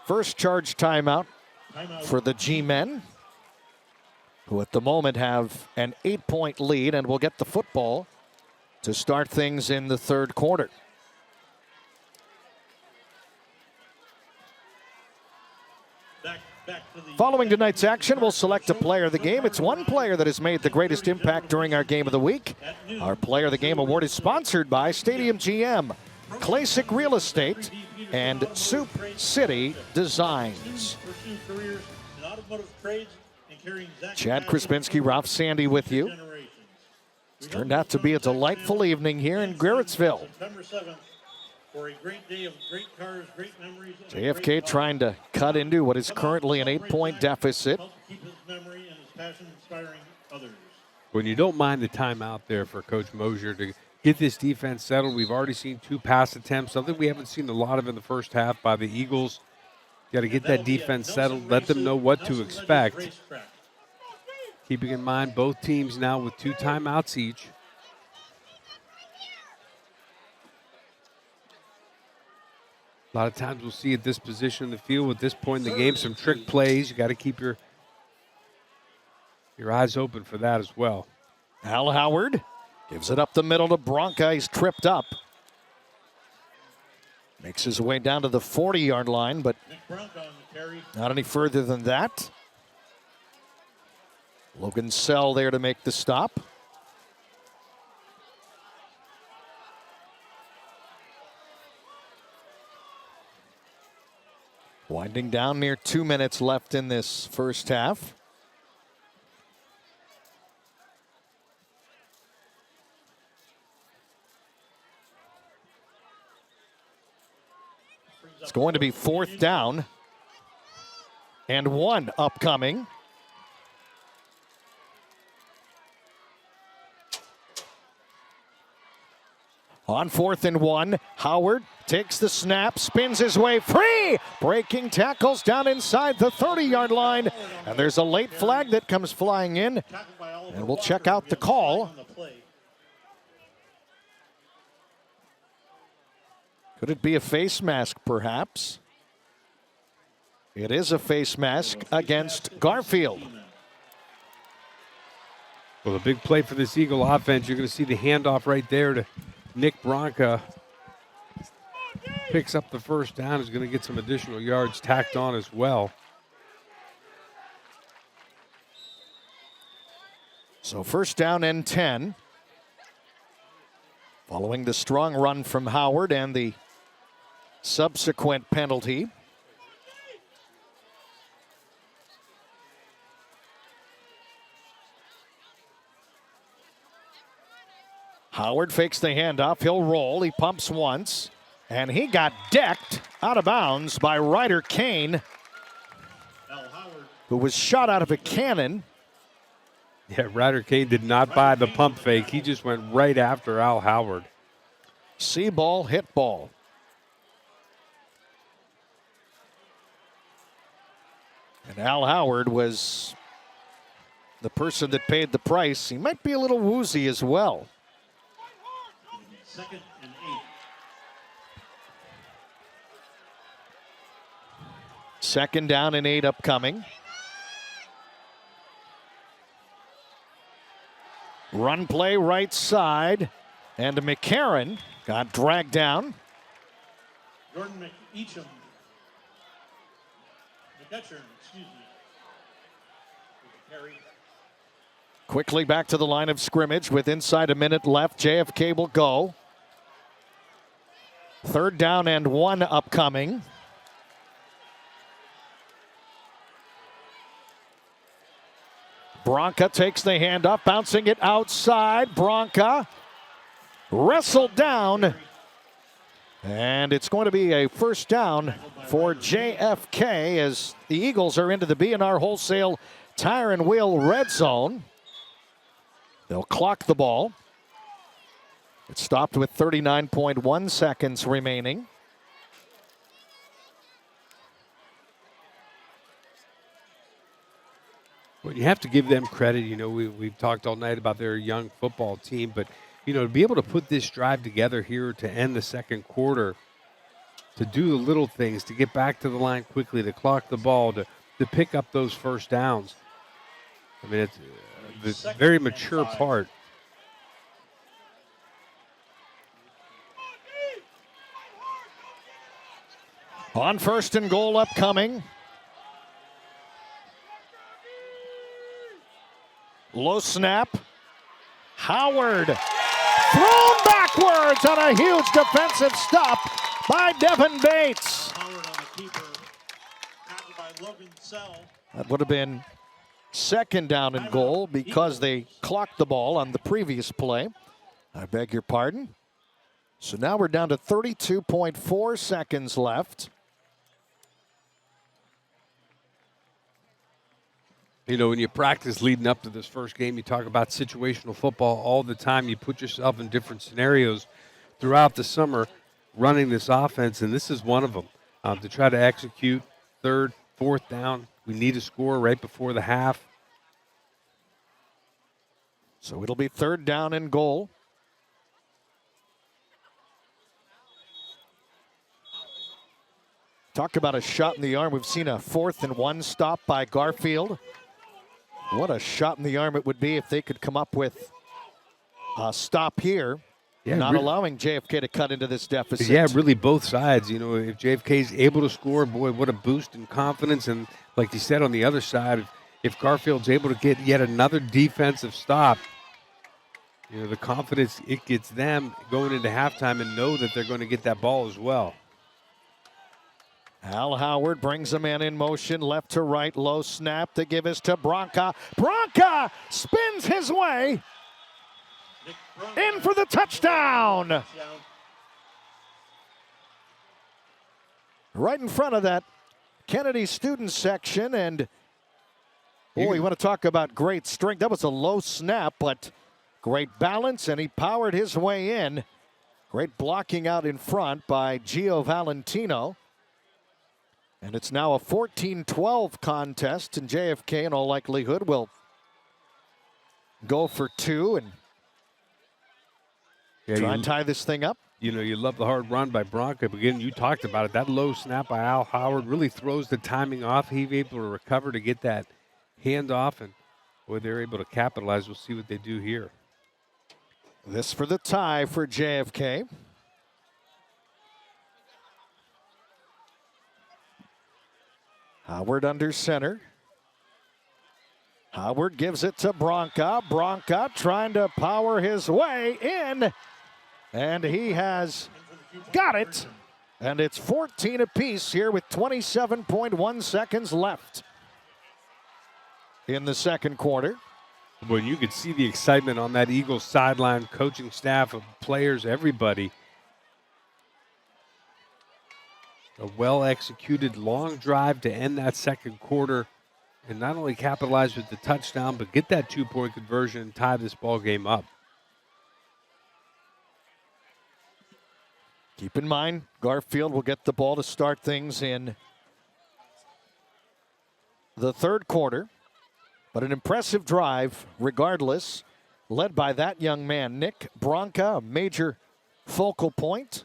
First charge timeout for the G-men, who at the moment have an 8-point lead and will get the football to start things in the third quarter. Following tonight's action, we'll select a player of the game. It's one player that has made the greatest impact during our game of the week. Our player of the game award is sponsored by Stadium GM, Classic Real Estate, and Soup City Designs. Chad Krispinski, Ralph Sandy with you. It's turned out to be a delightful evening here in Garrettsville. September 7th for a great day of great cars, great memories. JFK trying to cut into what is currently an 8-point deficit. Help keep his memory and his passion inspiring others. When you don't mind the timeout there for Coach Mosier to get this defense settled, we've already seen 2 pass attempts, something we haven't seen a lot of in the first half by the Eagles. Got to get that defense settled, let them know what to expect. Keeping in mind both teams now with 2 timeouts each. A lot of times we'll see at this position in the field at this point in the game some trick plays. You got to keep your eyes open for that as well. Al Howard gives it up the middle to Bronca. He's tripped up. Makes his way down to the 40-yard line, but not any further than that. Logan Sell there to make the stop. Winding down, near 2 minutes left in this first half. It's going to be 4th down and 1 upcoming. On 4th and 1, Howard takes the snap, spins his way free. Breaking tackles down inside the 30-yard line. And there's a late flag that comes flying in. And we'll check out the call. Could it be a face mask, perhaps? It is a face mask against Garfield. Well, a big play for this Eagle offense. You're going to see the handoff right there to Nick Bronca. Picks up the first down. Is going to get some additional yards tacked on as well. So 1st down and 10. Following the strong run from Howard and the subsequent penalty. Howard fakes the handoff. He'll roll. He pumps once. And he got decked out of bounds by Ryder Kane, who was shot out of a cannon. Yeah, Ryder Kane did not buy the pump fake. He just went right after Al Howard. See ball, hit ball. And Al Howard was the person that paid the price. He might be a little woozy as well. 2nd and 8. 2nd down and 8 upcoming. Run play right side. And McCarron got dragged down. Jordan McEacham. McEachern, excuse me. Carry. Quickly back to the line of scrimmage with inside a minute left. JFK will go. 3rd down and 1 upcoming. Bronca takes the handoff, bouncing it outside. Bronca wrestled down. And it's going to be a 1st down for JFK as the Eagles are into the B&R Wholesale Tire and Wheel red zone. They'll clock the ball. It stopped with 39.1 seconds remaining. Well, you have to give them credit. You know, we've talked all night about their young football team, but, you know, to be able to put this drive together here to end the second quarter, to do the little things, to get back to the line quickly, to clock the ball, to pick up those 1st downs. I mean, it's a very mature part. On 1st and goal upcoming. Low snap. Howard thrown backwards on a huge defensive stop by Devin Bates. Howard on the keeper. Tackled by Logan Sell. That would have been Second down and goal because they clocked the ball on the previous play. I beg your pardon. So now we're down to 32.4 seconds left. You know, when you practice leading up to this first game, you talk about situational football all the time. You put yourself in different scenarios throughout the summer running this offense, and this is one of them. To try to execute third, fourth down, we need a score right before the half. So it'll be third down and goal. Talk about a shot in the arm. We've seen a 4th and 1 stop by Garfield. What a shot in the arm it would be if they could come up with a stop here, not allowing JFK to cut into this deficit. Yeah, really both sides. You know, if JFK's able to score, boy, what a boost in confidence. And like you said, on the other side, if Garfield's able to get yet another defensive stop, you know, the confidence it gets them going into halftime and know that they're going to get that ball as well. Al Howard brings a man in motion, left to right, low snap to give us to Bronca. Bronca spins his way in for the touchdown. Right in front of that Kennedy student section, and boy, you want to talk about great strength. That was a low snap, but great balance, and he powered his way in. Great blocking out in front by Gio Valentino. And it's now a 14-12 contest, and JFK in all likelihood will go for 2 and try and tie this thing up. You know, you love the hard run by Bronco. Again, you talked about it. That low snap by Al Howard really throws the timing off. He's able to recover to get that handoff, and boy, they're able to capitalize. We'll see what they do here. This for the tie for JFK. Howard under center. Howard gives it to Bronca. Bronca trying to power his way in. And he has got it. And it's 14 apiece here with 27.1 seconds left in the second quarter. Boy, you could see the excitement on that Eagles sideline, coaching staff, of players, everybody. A well-executed long drive to end that second quarter and not only capitalize with the touchdown, but get that 2-point conversion and tie this ball game up. Keep in mind, Garfield will get the ball to start things in the third quarter. But an impressive drive, regardless, led by that young man, Nick Bronca, a major focal point.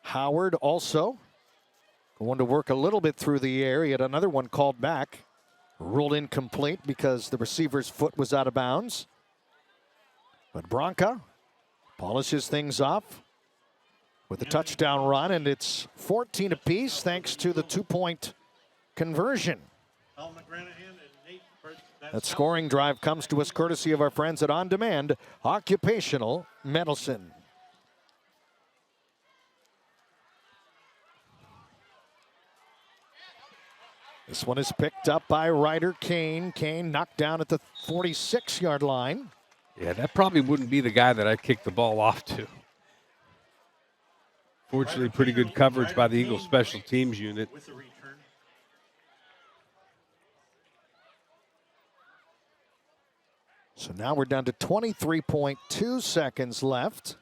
Howard also going to work a little bit through the air. He had another one called back, ruled incomplete because the receiver's foot was out of bounds. But Bronca polishes things off with a touchdown run, and it's 14 apiece thanks to the 2-point conversion. That scoring drive comes to us courtesy of our friends at On Demand Occupational Medicine. This one is picked up by Ryder Kane. Kane knocked down at the 46-yard line. Yeah, that probably wouldn't be the guy that I kicked the ball off to. Fortunately, pretty good coverage by the Eagles special teams unit. So now we're down to 23.2 seconds left.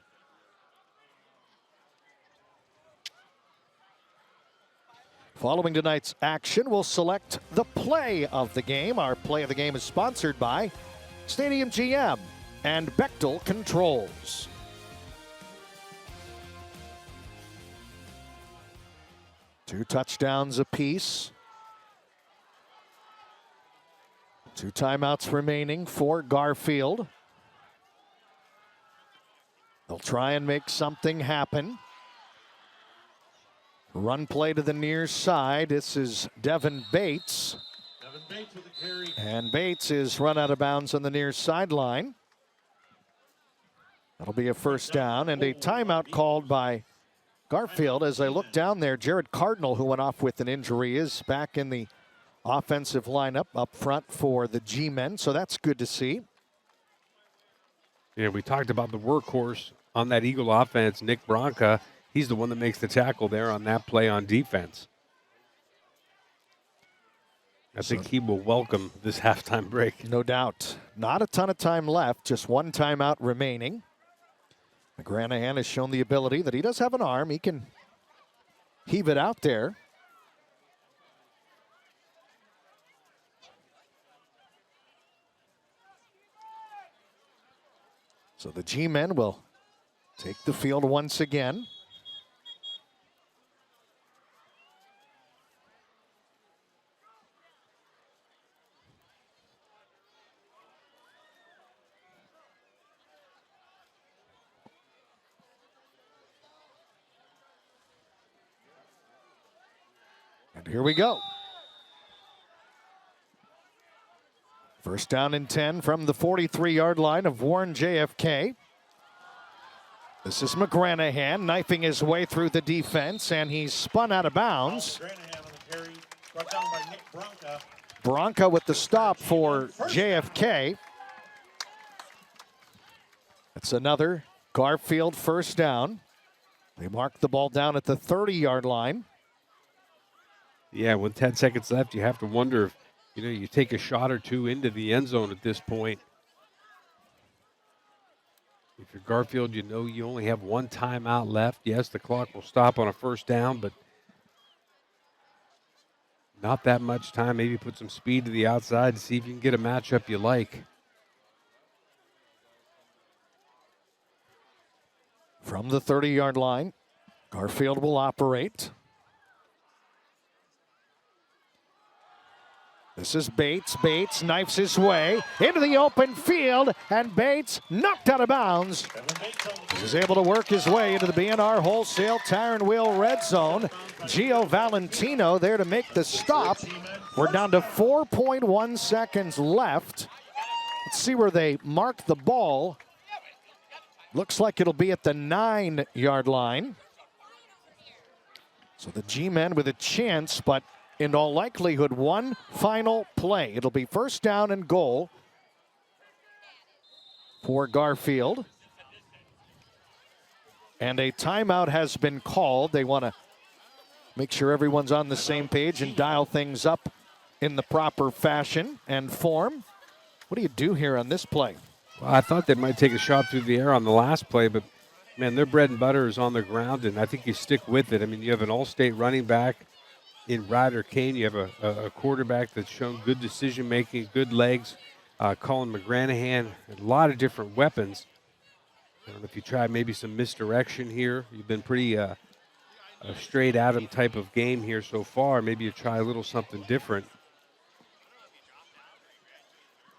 Following tonight's action, we'll select the play of the game. Our play of the game is sponsored by Stadium GM and Bechtel Controls. Two touchdowns apiece. 2 timeouts remaining for Garfield. They'll try and make something happen. Run play to the near side. This is Devin Bates. And Bates is run out of bounds on the near sideline. That'll be a first down and a timeout called by Garfield. As I look down there, Jared Cardinal, who went off with an injury, is back in the offensive lineup up front for the G-men, so that's good to see. Yeah, we talked about the workhorse on that Eagle offense, Nick Bronca. He's the one that makes the tackle there on that play on defense. I think he will welcome this halftime break. No doubt. Not a ton of time left, just one timeout remaining. McGranahan has shown the ability that he does have an arm. He can heave it out there. So the G-men will take the field once again. And here we go. First down and 10 from the 43-yard line of Warren JFK. This is McGranahan knifing his way through the defense, and he's spun out of bounds. Bronca with the stop for JFK. That's another Garfield first down. They mark the ball down at the 30-yard line. Yeah, with 10 seconds left, you have to wonder if, you take a shot or two into the end zone at this point. If you're Garfield, you only have one timeout left. Yes, the clock will stop on a first down, but not that much time. Maybe put some speed to the outside to see if you can get a matchup you like. From the 30-yard line, Garfield will operate. This is Bates. Bates knifes his way into the open field, and Bates knocked out of bounds. He's able to work his way into the B&R Wholesale Tire and Wheel red zone. Gio Valentino there to make the stop. We're down to 4.1 seconds left. Let's see where they mark the ball. Looks like it'll be at the 9-yard line. So the G-men with a chance, but in all likelihood, one final play. It'll be first down and goal for Garfield. And a timeout has been called. They want to make sure everyone's on the same page and dial things up in the proper fashion and form. What do you do here on this play? Well, I thought they might take a shot through the air on the last play, but, man, their bread and butter is on the ground, and I think you stick with it. I mean, you have an all-state running back in Ryder Kane. You have a quarterback that's shown good decision-making, good legs. Colin McGranahan, a lot of different weapons. I don't know if you try maybe some misdirection here. You've been pretty a straight Adam type of game here so far. Maybe you try a little something different.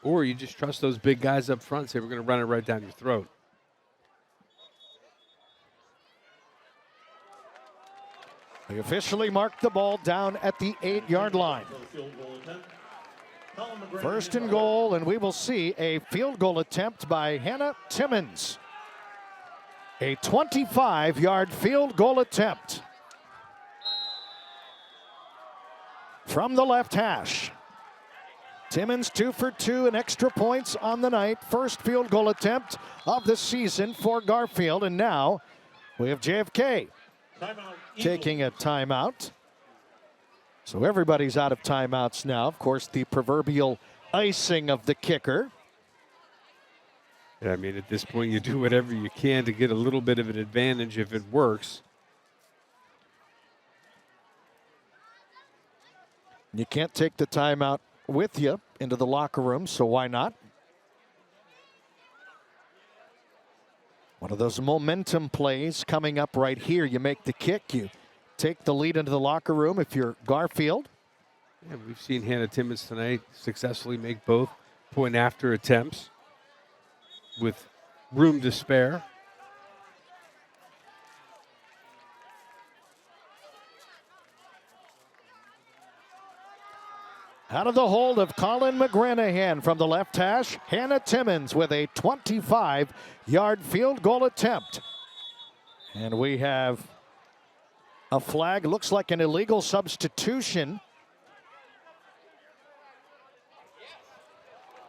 Or you just trust those big guys up front, say we're going to run it right down your throat. They officially marked the ball down at the 8-yard line. First and goal, and we will see a field goal attempt by Hannah Timmons. A 25-yard field goal attempt from the left hash. Timmons 2 for 2 and extra points on the night. First field goal attempt of the season for Garfield, and now we have JFK taking a timeout. So everybody's out of timeouts now. Of course, the proverbial icing of the kicker. Yeah, I mean, at this point, you do whatever you can to get a little bit of an advantage if it works. You can't take the timeout with you into the locker room, so why not? One of those momentum plays coming up right here. You make the kick, you take the lead into the locker room if you're Garfield. Yeah, we've seen Hannah Timmons tonight successfully make both point after attempts with room to spare. Out of the hold of Colin McGranahan from the left hash, Hannah Timmons with a 25-yard field goal attempt. And we have a flag, looks like an illegal substitution.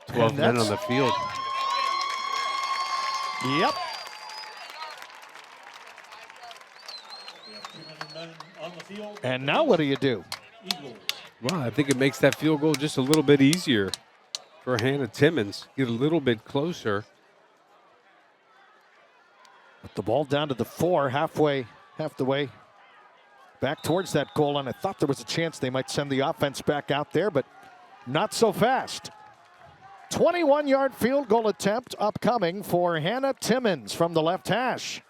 12 men on the field. Yep. We have 2 men on the field. And now what do you do? Eagles. Well, I think it makes that field goal just a little bit easier for Hannah Timmons. Get a little bit closer. With the ball down to the 4, half the way back towards that goal line. I thought there was a chance they might send the offense back out there, but not so fast. 21-yard field goal attempt upcoming for Hannah Timmons from the left hash.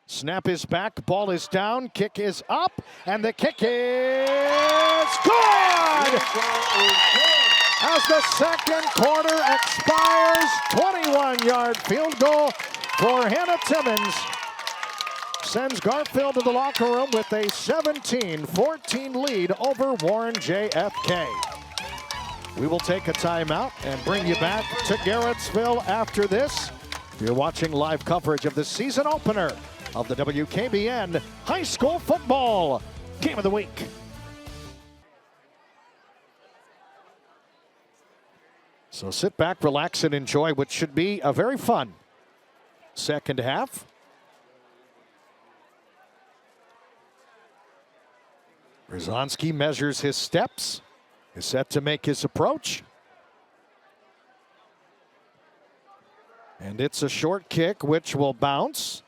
Snap is back, ball is down, kick is up, and the kick is good! As the second quarter expires, 21-yard field goal for Hannah Timmons sends Garfield to the locker room with a 17-14 lead over Warren JFK. We will take a timeout and bring you back to Garrettsville after this. You're watching live coverage of the season opener of the WKBN High School Football Game of the Week. So sit back, relax, and enjoy what should be a very fun second half. Brzezowski measures his steps, is set to make his approach. And it's a short kick which will bounce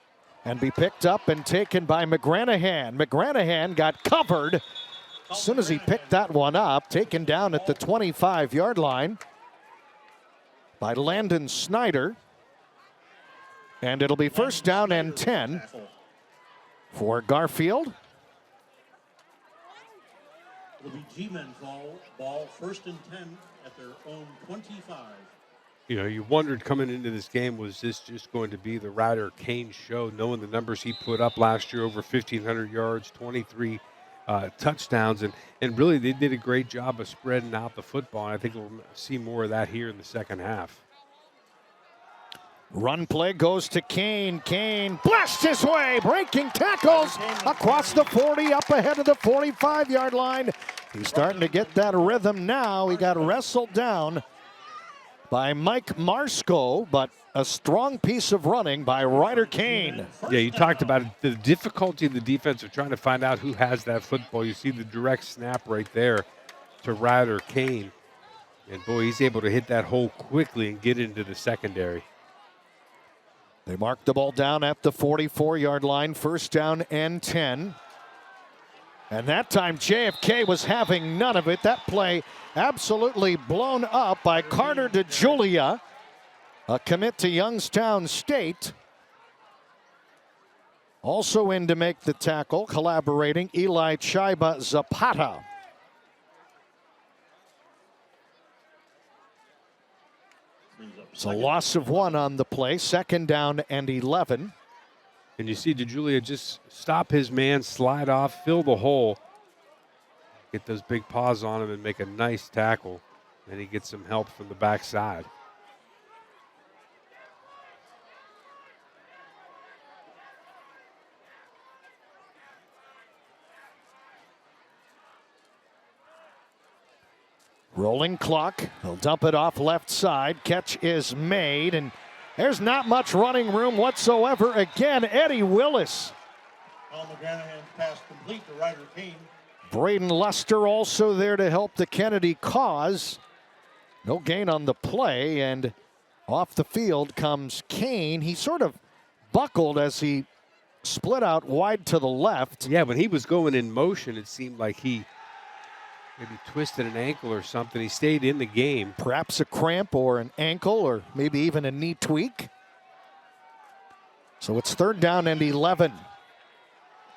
and be picked up and taken by McGranahan. McGranahan got covered as soon as he picked that one up, taken down at the 25-yard line by Landon Snyder. And it'll be first down and 10 for Garfield. It'll be G-men ball first and 10 at their own 25. You know, you wondered coming into this game, was this just going to be the Ryder Kane show, knowing the numbers he put up last year, over 1,500 yards, 23 touchdowns, and really they did a great job of spreading out the football, and I think we'll see more of that here in the second half. Run play goes to Kane. Kane blasts his way, breaking tackles across the 40, up ahead of the 45-yard line. He's starting to get that rhythm now. He got wrestled down by Mike Marsko, but a strong piece of running by Ryder Kane. Yeah, you talked about the difficulty of the defense of trying to find out who has that football. You see the direct snap right there to Ryder Kane. And boy, he's able to hit that hole quickly and get into the secondary. They mark the ball down at the 44-yard line, first down and 10. And that time JFK was having none of it. That play absolutely blown up by Carter DeJulia, a commit to Youngstown State. Also in to make the tackle, collaborating, Eli Chiba Zapata. It's a loss of 1 on the play, second down and 11. And you see DeJulia just stop his man, slide off, fill the hole, get those big paws on him and make a nice tackle. Then he gets some help from the backside. Rolling clock. He'll dump it off left side. Catch is made, and there's not much running room whatsoever. Again, Eddie Willis. McGranahan's pass complete to Ryder Kane. Braden Luster also there to help the Kennedy cause. No gain on the play, and off the field comes Kane. He sort of buckled as he split out wide to the left. Yeah, when he was going in motion, it seemed like he maybe twisted an ankle or something. He stayed in the game. Perhaps a cramp or an ankle or maybe even a knee tweak. So it's third down and 11.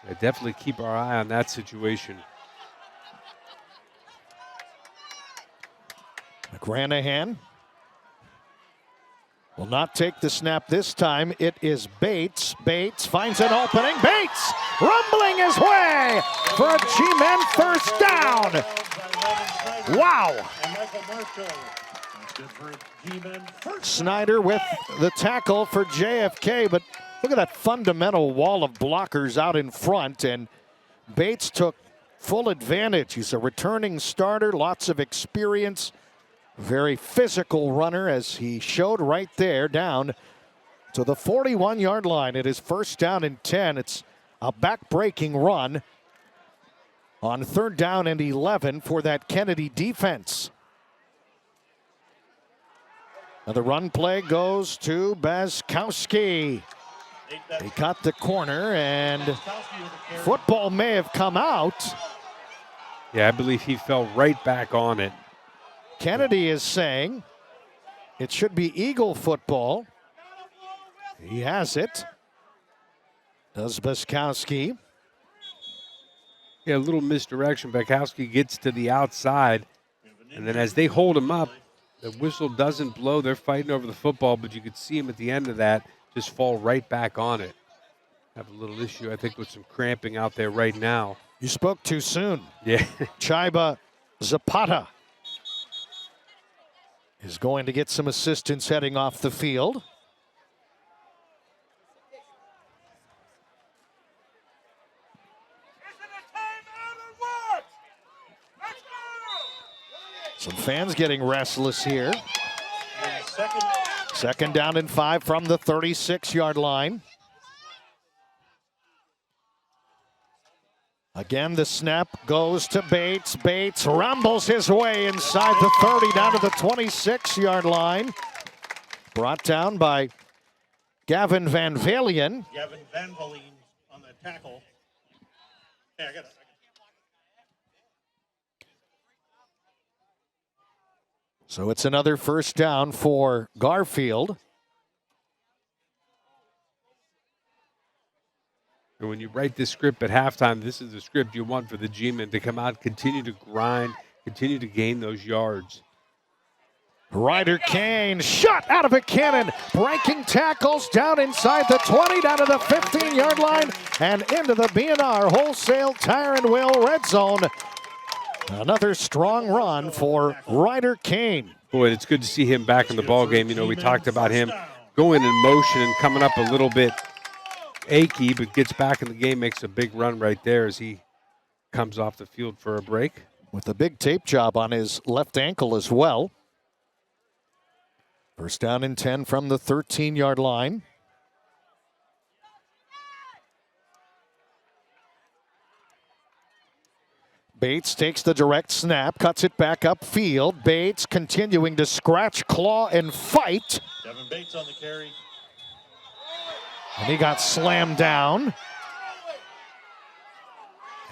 Yeah, definitely keep our eye on that situation. McGranahan will not take the snap this time. It is Bates. Bates finds an opening. Bates rumbling his way for a G-men first down. Wow. Snyder with the tackle for JFK, but look at that fundamental wall of blockers out in front, and Bates took full advantage. He's a returning starter, lots of experience, very physical runner, as he showed right there, down to the 41-yard line. It is first down and 10. It's a back-breaking run on 3rd down and 11 for that Kennedy defense. Now the run play goes to Bazkowski. He caught the corner, and football may have come out. Yeah, I believe he fell right back on it. Kennedy is saying it should be Eagle football. He has it. Does Bazkowski. Yeah, a little misdirection. Bazkowski gets to the outside, and then as they hold him up, the whistle doesn't blow. They're fighting over the football, but you could see him at the end of that just fall right back on it. Have a little issue, I think, with some cramping out there right now. You spoke too soon. Yeah. Chiba Zapata is going to get some assistance heading off the field. Some fans getting restless here. Second down and 5 from the 36-yard line. Again, the snap goes to Bates. Bates rumbles his way inside the 30 down to the 26-yard line. Brought down by Gavin Van Valen. Gavin Van Valen on the tackle. Hey, I got it. So it's another first down for Garfield. And when you write this script at halftime, this is the script you want for the G-men to come out, continue to grind, continue to gain those yards. Ryder Kane shot out of a cannon, breaking tackles down inside the 20, down to the 15-yard line, and into the B&R Wholesale Tire and Wheel red zone. Another strong run for Ryder Kane. Boy, it's good to see him back in the ball game. You know, we talked about him going in motion and coming up a little bit achy, but gets back in the game, makes a big run right there as he comes off the field for a break. With a big tape job on his left ankle as well. First down and 10 from the 13-yard line. Bates takes the direct snap, cuts it back upfield. Bates continuing to scratch, claw, and fight. Devin Bates on the carry. And he got slammed down.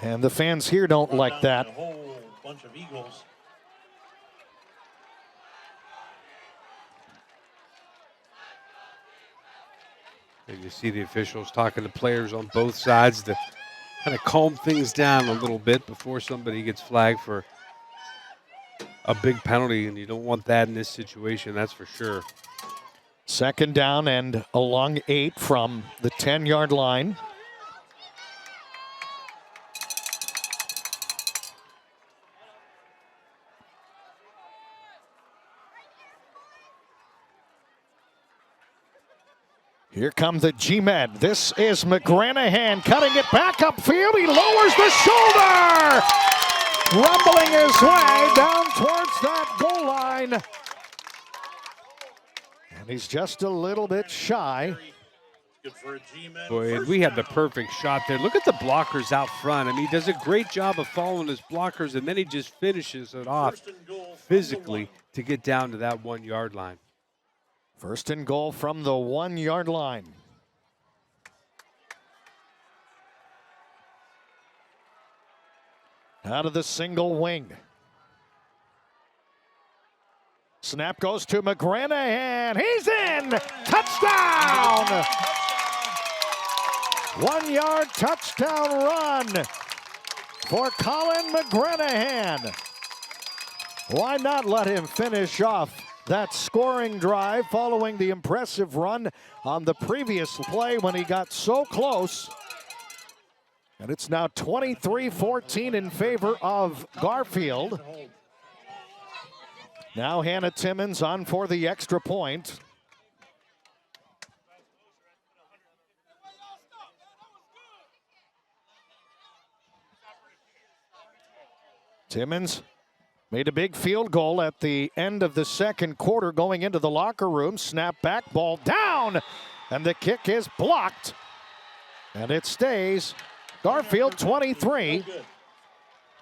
And the fans here don't like that. A whole bunch of Eagles. And you see the officials talking to players on both sides to kind of calm things down a little bit before somebody gets flagged for a big penalty, and you don't want that in this situation, that's for sure. Second down and a long 8 from the 10-yard line. Here come the G-Men. This is McGranahan cutting it back upfield. He lowers the shoulder, rumbling his way down towards that goal line. And he's just a little bit shy. Good for a G-man. Boy, and we had the perfect shot there. Look at the blockers out front. I mean, he does a great job of following his blockers, and then he just finishes it off physically to get down to that 1-yard line. First and goal from the 1-yard line. Out of the single wing. Snap goes to McGranahan. He's in! Touchdown! 1-yard touchdown run for Colin McGranahan. Why not let him finish off that scoring drive following the impressive run on the previous play when he got so close? And it's now 23-14 in favor of Garfield. Now Hannah Timmons on for the extra point. Timmons made a big field goal at the end of the second quarter going into the locker room. Snap back, ball down, and the kick is blocked. And it stays Garfield 23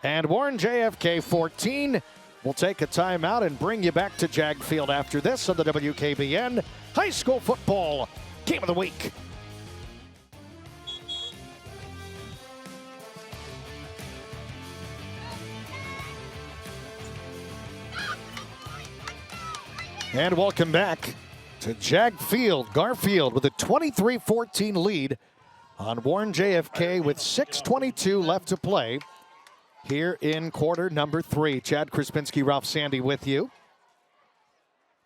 and Warren JFK 14. We'll take a timeout and bring you back to Jag Field after this on the WKBN High School Football Game of the Week. And welcome back to Jag Field. Garfield with a 23-14 lead on Warren JFK with 6:22 left to play here in quarter number 3. Chad Krispinski, Ralph Sandy with you.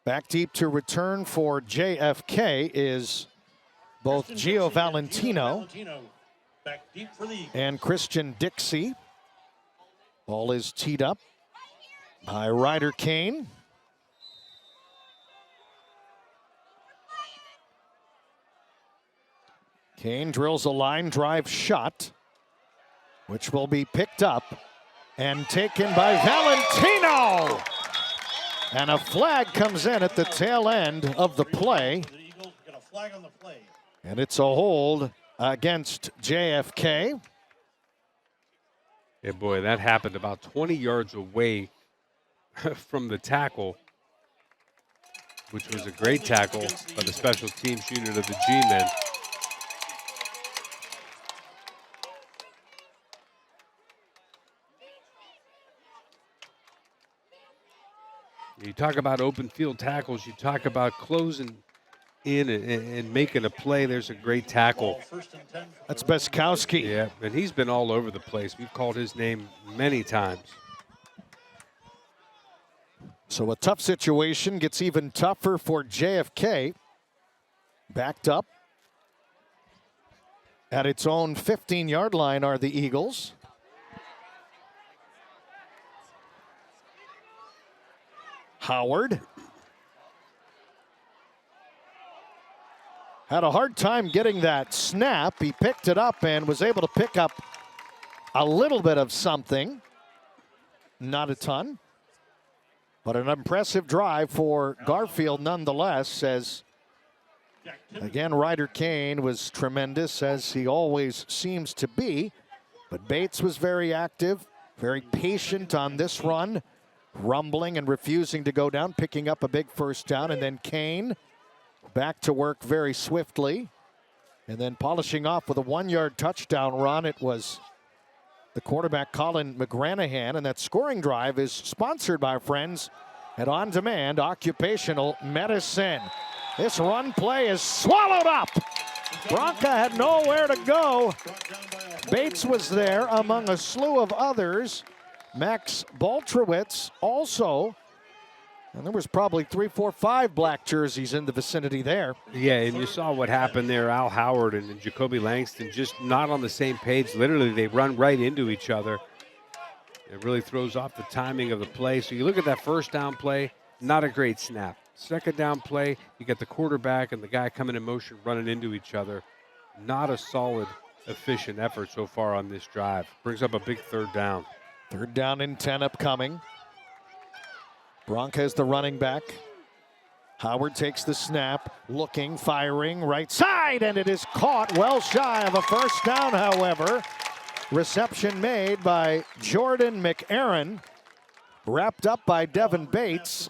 Back deep to return for JFK is both Gio Valentino and Christian Dixie. Ball is teed up by Ryder Kane. Kane drills a line drive shot, which will be picked up and taken by Valentino. And a flag comes in at the tail end of the play. And it's a hold against JFK. Yeah, boy, that happened about 20 yards away from the tackle, which was a great tackle by the special teams unit of the G-men. You talk about open field tackles, you talk about closing in and making a play. There's a great tackle. That's Beskowski. Yeah, and he's been all over the place. We've called his name many times. So a tough situation gets even tougher for JFK. Backed up at its own 15-yard line are the Eagles. Howard had a hard time getting that snap. He picked it up and was able to pick up a little bit of something. Not a ton, but an impressive drive for Garfield nonetheless, as again, Ryder Kane was tremendous, as he always seems to be, but Bates was very active, very patient on this run, rumbling and refusing to go down, picking up a big first down, and then Kane back to work very swiftly, and then polishing off with a 1-yard touchdown run. It was the quarterback, Colin McGranahan, and that scoring drive is sponsored by our friends at On Demand Occupational Medicine. This run play is swallowed up. Bronca had nowhere to go. Bates was there among a slew of others. Max Baltrowitz also. And there was probably 3, 4, 5 black jerseys in the vicinity there. Yeah, and you saw what happened there. Al Howard and Jacoby Langston just not on the same page. Literally, they run right into each other. It really throws off the timing of the play. So you look at that first down play, not a great snap. Second down play, you got the quarterback and the guy coming in motion running into each other. Not a solid, efficient effort so far on this drive. Brings up a big third down. 3rd down and 10 upcoming. Bronca is the running back. Howard takes the snap, looking, firing, right side, and it is caught well shy of a first down, however. Reception made by Jordan McAaron, wrapped up by Devin Bates.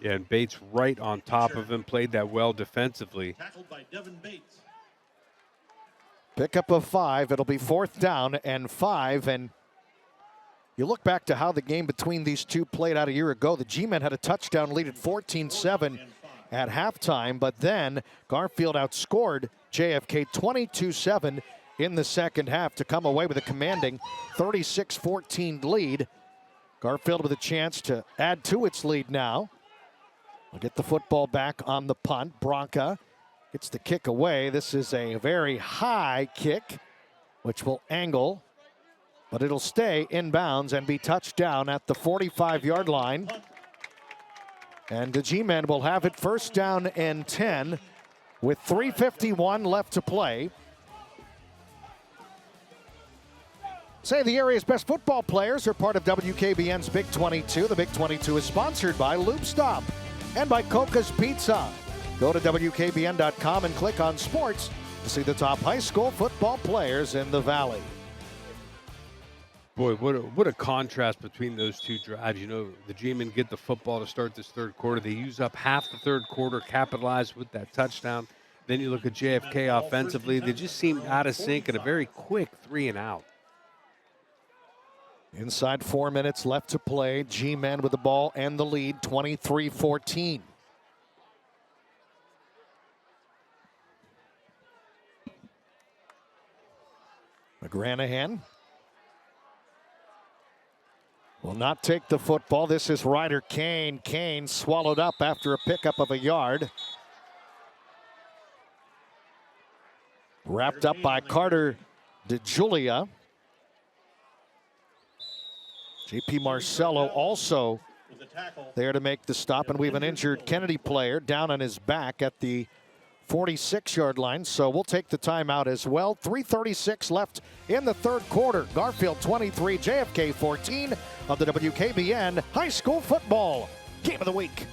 Yeah, and Bates right on top of him, played that well defensively. Tackled by Devin Bates. Pickup of 5. It'll be 4th down and 5. And you look back to how the game between these two played out a year ago. The G-men had a touchdown lead at 14-7 at halftime, but then Garfield outscored JFK 22-7 in the second half to come away with a commanding 36-14 lead. Garfield with a chance to add to its lead now. We'll get the football back on the punt. Bronca gets the kick away. This is a very high kick, which will angle, but it'll stay inbounds and be touched down at the 45-yard line. And the G-men will have it 1st down and 10 with 3:51 left to play. Say the area's best football players are part of WKBN's Big 22. The Big 22 is sponsored by Loop Stop and by Coca's Pizza. Go to WKBN.com and click on sports to see the top high school football players in the Valley. Boy, what a contrast between those two drives. You know, the G-men get the football to start this third quarter. They use up half the third quarter, capitalize with that touchdown. Then you look at JFK offensively. They just seemed out of sync and a very quick 3 and out. Inside 4 minutes left to play. G-men with the ball and the lead, 23-14. McGranahan will not take the football. This is Ryder Kane. Kane swallowed up after a pickup of a yard. Wrapped up by Carter DeJulia. JP Marcello also there to make the stop, and we have an injured Kennedy player down on his back at the 46-yard line, so we'll take the timeout as well. 3:36 left in the third quarter. Garfield 23, JFK 14 of the WKBN High School Football Game of the Week.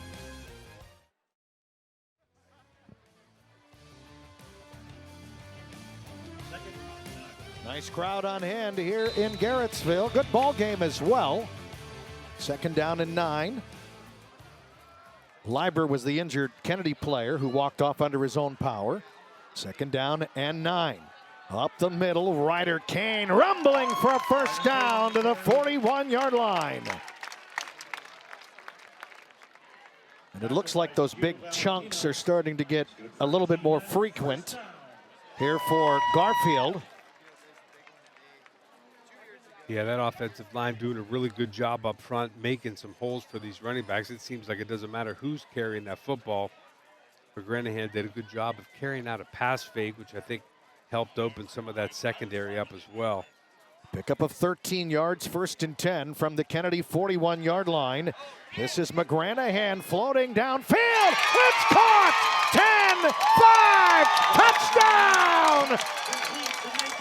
Nice crowd on hand here in Garrettsville. Good ball game as well. 2nd down and 9. Leiber was the injured Kennedy player who walked off under his own power. 2nd down and 9. Up the middle, Ryder Kane rumbling for a first down to the 41-yard line. And it looks like those big chunks are starting to get a little bit more frequent here for Garfield. Yeah, that offensive line doing a really good job up front, making some holes for these running backs. It seems like it doesn't matter who's carrying that football. McGranahan did a good job of carrying out a pass fake, which I think helped open some of that secondary up as well. Pickup of 13 yards, 1st and 10 from the Kennedy 41-yard line. This is McGranahan floating downfield. It's caught! 10-5! Touchdown!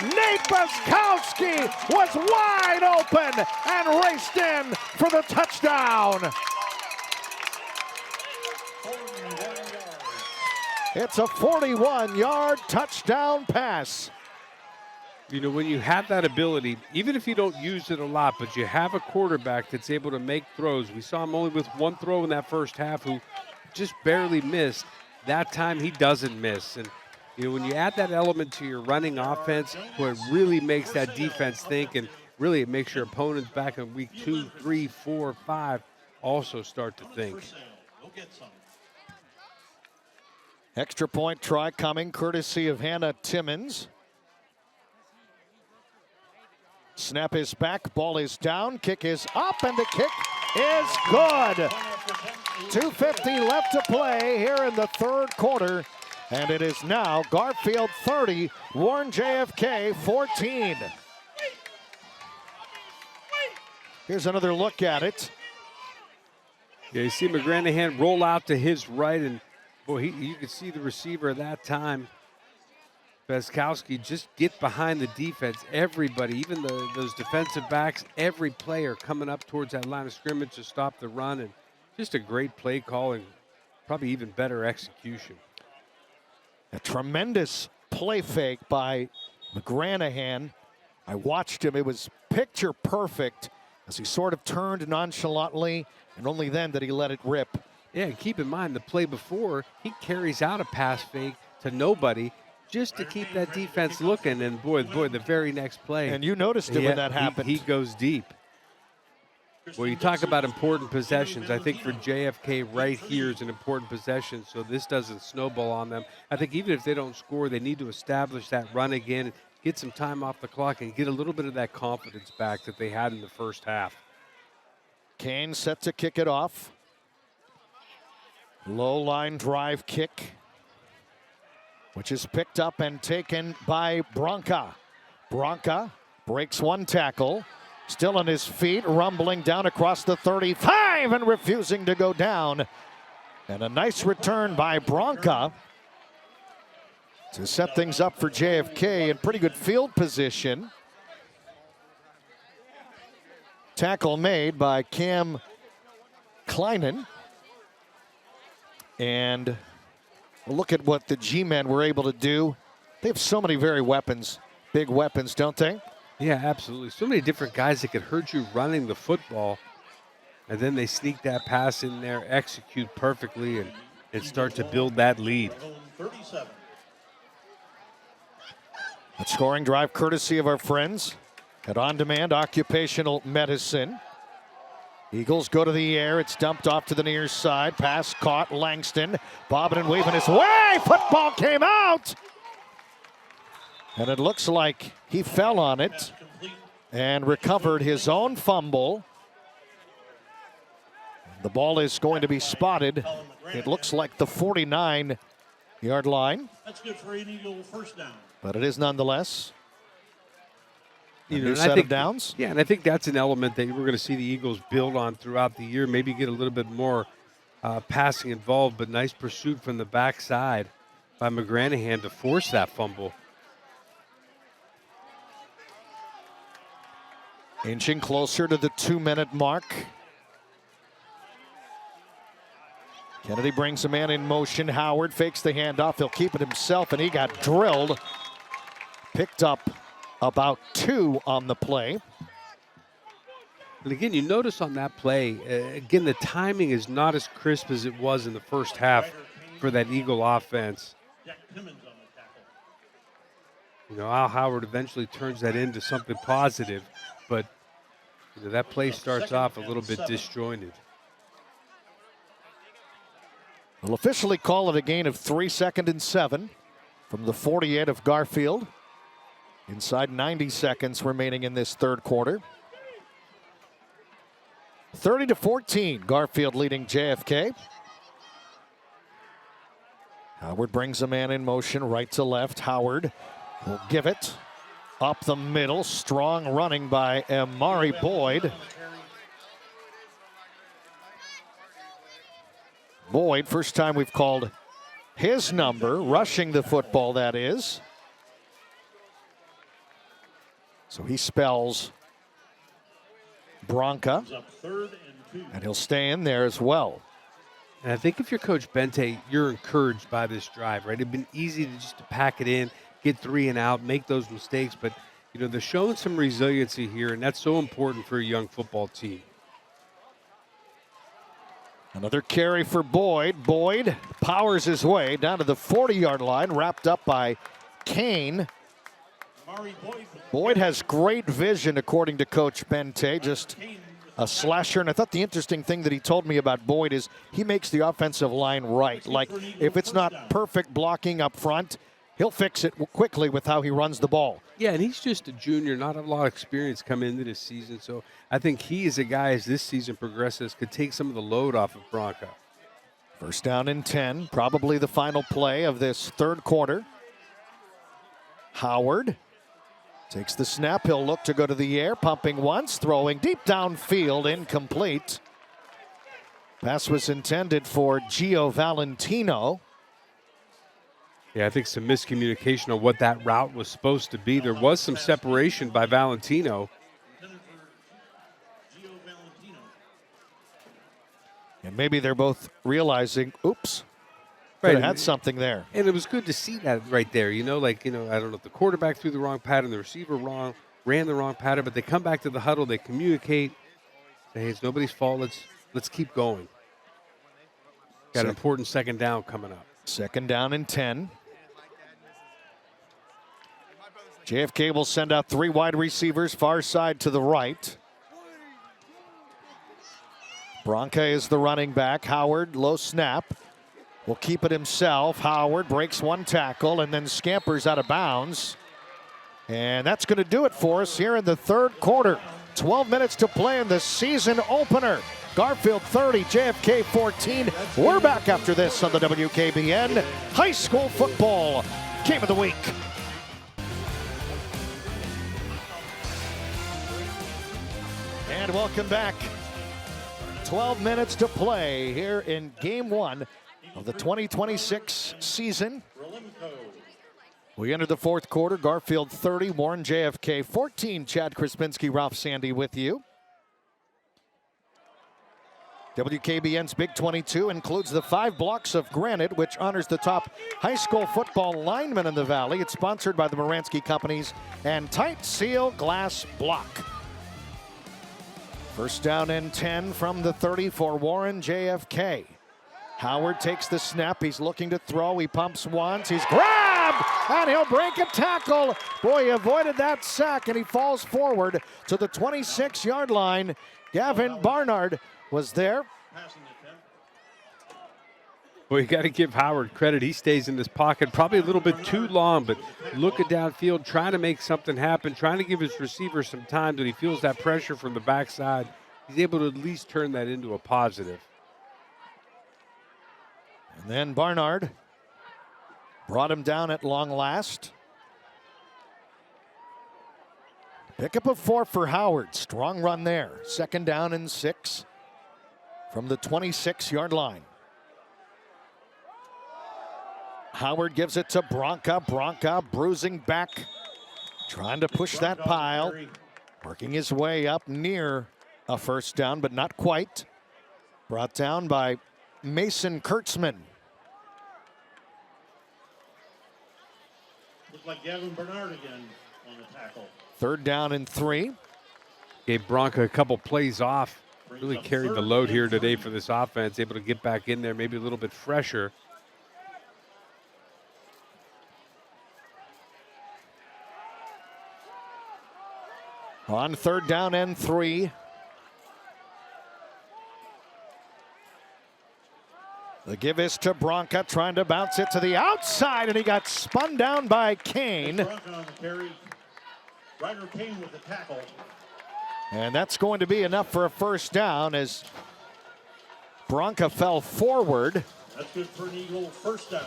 Nate Baskowski was wide open and raced in for the touchdown. It's a 41-yard touchdown pass. You know, when you have that ability, even if you don't use it a lot, but you have a quarterback that's able to make throws. We saw him only with one throw in that first half who just barely missed. That time he doesn't miss. And you know, when you add that element to your running offense, where it really makes that defense think, and really it makes your opponents back in week 2, 3, 4, 5 also start to think. Extra point try coming courtesy of Hannah Timmons. Snap is back, ball is down, kick is up, and the kick is good. 2:50 left to play here in the third quarter. And it is now Garfield 30, Warren JFK 14. Here's another look at it. Yeah, you see McGranahan roll out to his right, and boy, you could see the receiver at that time, Baskowski, just get behind the defense. Everybody, even those defensive backs, every player coming up towards that line of scrimmage to stop the run, and just a great play call and probably even better execution. A tremendous play fake by McGranahan. I watched him. It was picture perfect as he sort of turned nonchalantly, and only then did he let it rip. Yeah, and keep in mind the play before, he carries out a pass fake to nobody just to keep that defense looking. And boy, the very next play. And you noticed it when that happened. He goes deep. Well, you talk about important possessions. I think for JFK right here is an important possession, so this doesn't snowball on them. I think even if they don't score, they need to establish that run again, get some time off the clock, and get a little bit of that confidence back that they had in the first half. Kane set to kick it off. Low line drive kick, which is picked up and taken by Bronca. Bronca breaks one tackle. Still on his feet, rumbling down across the 35 and refusing to go down. And a nice return by Bronca to set things up for JFK in pretty good field position. Tackle made by Cam Kleinen. And look at what the G-men were able to do. They have so many big weapons, don't they? Yeah, absolutely. So many different guys that could hurt you running the football. And then they sneak that pass in there, execute perfectly, and start to build that lead. 37. A scoring drive courtesy of our friends at On Demand Occupational Medicine. Eagles go to the air. It's dumped off to the near side. Pass caught. Langston bobbing and weaving his way. Football came out. And it looks like he fell on it and recovered his own fumble. The ball is going to be spotted. It looks like the 49-yard line. That's good for an Eagle first down. But it is nonetheless a new And set of downs. Yeah, and I think that's an element that we're going to see the Eagles build on throughout the year. Maybe get a little bit more passing involved, but nice pursuit from the backside by McGranahan to force that fumble. Inching closer to the 2-minute mark. Kennedy brings a man in motion. Howard fakes the handoff. He'll keep it himself, and he got drilled. Picked up about 2 on the play. And again, you notice on that play, again, the timing is not as crisp as it was in the first half for that Eagle offense. Jack Timmons on the tackle. You know, Al Howard eventually turns that into something positive, but you know, that play starts off a little bit disjointed. We'll officially call it a gain of 3, 2nd and 7 from the 48 of Garfield. Inside 90 seconds remaining in this third quarter. 30-14, Garfield leading JFK. Howard brings a man in motion right to left. Howard will give it up the middle. Strong running by Amari Boyd. Boyd, first time we've called his number, rushing the football, that is. So he spells Bronca, and he'll stay in there as well. And I think if you're Coach Bente, you're encouraged by this drive, right? It'd been easy to just pack it in, get 3 and out, make those mistakes, but you know, they're showing some resiliency here, and that's so important for a young football team. Another carry for Boyd. Boyd powers his way down to the 40-yard line, wrapped up by Kane. Boyd has great vision, according to Coach Bente, just a slasher. And I thought the interesting thing that he told me about Boyd is he makes the offensive line right. Like, if it's not perfect blocking up front, he'll fix it quickly with how he runs the ball. Yeah, and he's just a junior, not a lot of experience coming into this season. So I think he is a guy, as this season progresses, could take some of the load off of Bronca. First down and 10, probably the final play of this third quarter. Howard takes the snap. He'll look to go to the air, pumping once, throwing deep downfield, incomplete. Pass was intended for Gio Valentino. Yeah, I think some miscommunication on what that route was supposed to be. There was some separation by Valentino. And maybe they're both realizing, oops, Right, could have had something there. And it was good to see that right there. You know, like, you know, I don't know if the quarterback threw the wrong pattern, the receiver ran the wrong pattern, but they come back to the huddle, they communicate. Hey, it's nobody's fault. Let's keep going. Got an important second down coming up. Second down and 10. JFK will send out 3 wide receivers, far side to the right. Bronca is the running back. Howard, low snap, will keep it himself. Howard breaks 1 tackle and then scampers out of bounds. And that's going to do it for us here in the third quarter. 12 minutes to play in the season opener. Garfield 30, JFK 14. We're back after this on the WKBN High School Football Game of the Week. And welcome back. 12 minutes to play here in Game 1 of the 2026 season. We entered the fourth quarter. Garfield 30, Warren JFK 14. Chad Krispinski, Ralph Sandy with you. WKBN's Big 22 includes the 5 blocks of granite, which honors the top high school football linemen in the Valley. It's sponsored by the Moransky Companies and Tight Seal Glass Block. First down and 10 from the 30 for Warren JFK. Howard takes the snap. He's looking to throw. He pumps once. He's grabbed, and he'll break a tackle. Boy, he avoided that sack, and he falls forward to the 26-yard line. Gavin Barnard was there. Well, you got to give Howard credit. He stays in this pocket probably a little bit too long, but looking downfield, trying to make something happen, trying to give his receiver some time that he feels that pressure from the backside. He's able to at least turn that into a positive. And then Barnard brought him down at long last. Pickup of 4 for Howard. Strong run there. Second down and 6 from the 26-yard line. Howard gives it to Bronca. Bronca bruising back, trying to push that pile. Working his way up near a first down, but not quite. Brought down by Mason Kurtzman. Looks like Gavin Bernard again on the tackle. Third down and 3. Gave Bronca a couple plays off. Really carried the load here today for this offense. Able to get back in there, maybe a little bit fresher. On third down and 3. The give is to Bronca, trying to bounce it to the outside, and he got spun down by Kane. Bronca on the carry. Ryder Kane with the tackle. And that's going to be enough for a first down as Bronca fell forward. That's good for an Eagle first down.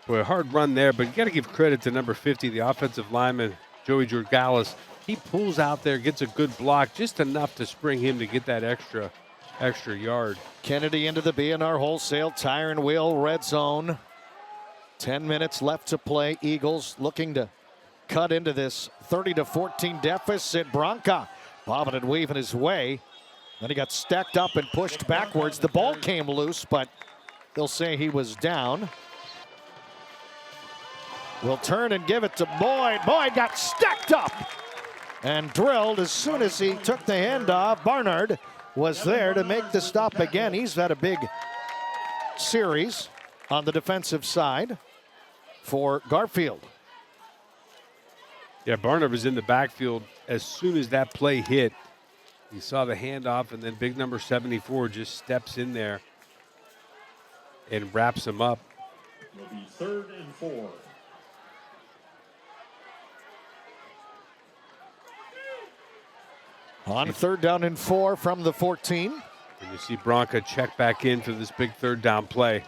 Boy, a hard run there, but you got to give credit to number 50, the offensive lineman, Joey Georgalis. He pulls out there, gets a good block, just enough to spring him to get that extra yard. Kennedy into the B&R Wholesale Tire and Wheel red zone. 10 minutes left to play. Eagles looking to cut into this 30-14 deficit. Bronca bobbing and weaving his way. Then he got stacked up and pushed backwards. The ball came loose, but they'll say he was down. Will turn and give it to Boyd. Boyd got stacked up and drilled as soon as he took the handoff. Barnard was there to make the stop again. He's had a big series on the defensive side for Garfield. Yeah, Barnard was in the backfield as soon as that play hit. He saw the handoff, and then big number 74 just steps in there and wraps him up. It'll be 3rd and 4. On third down and 4 from the 14. And you see Bronca check back in for this big third down play.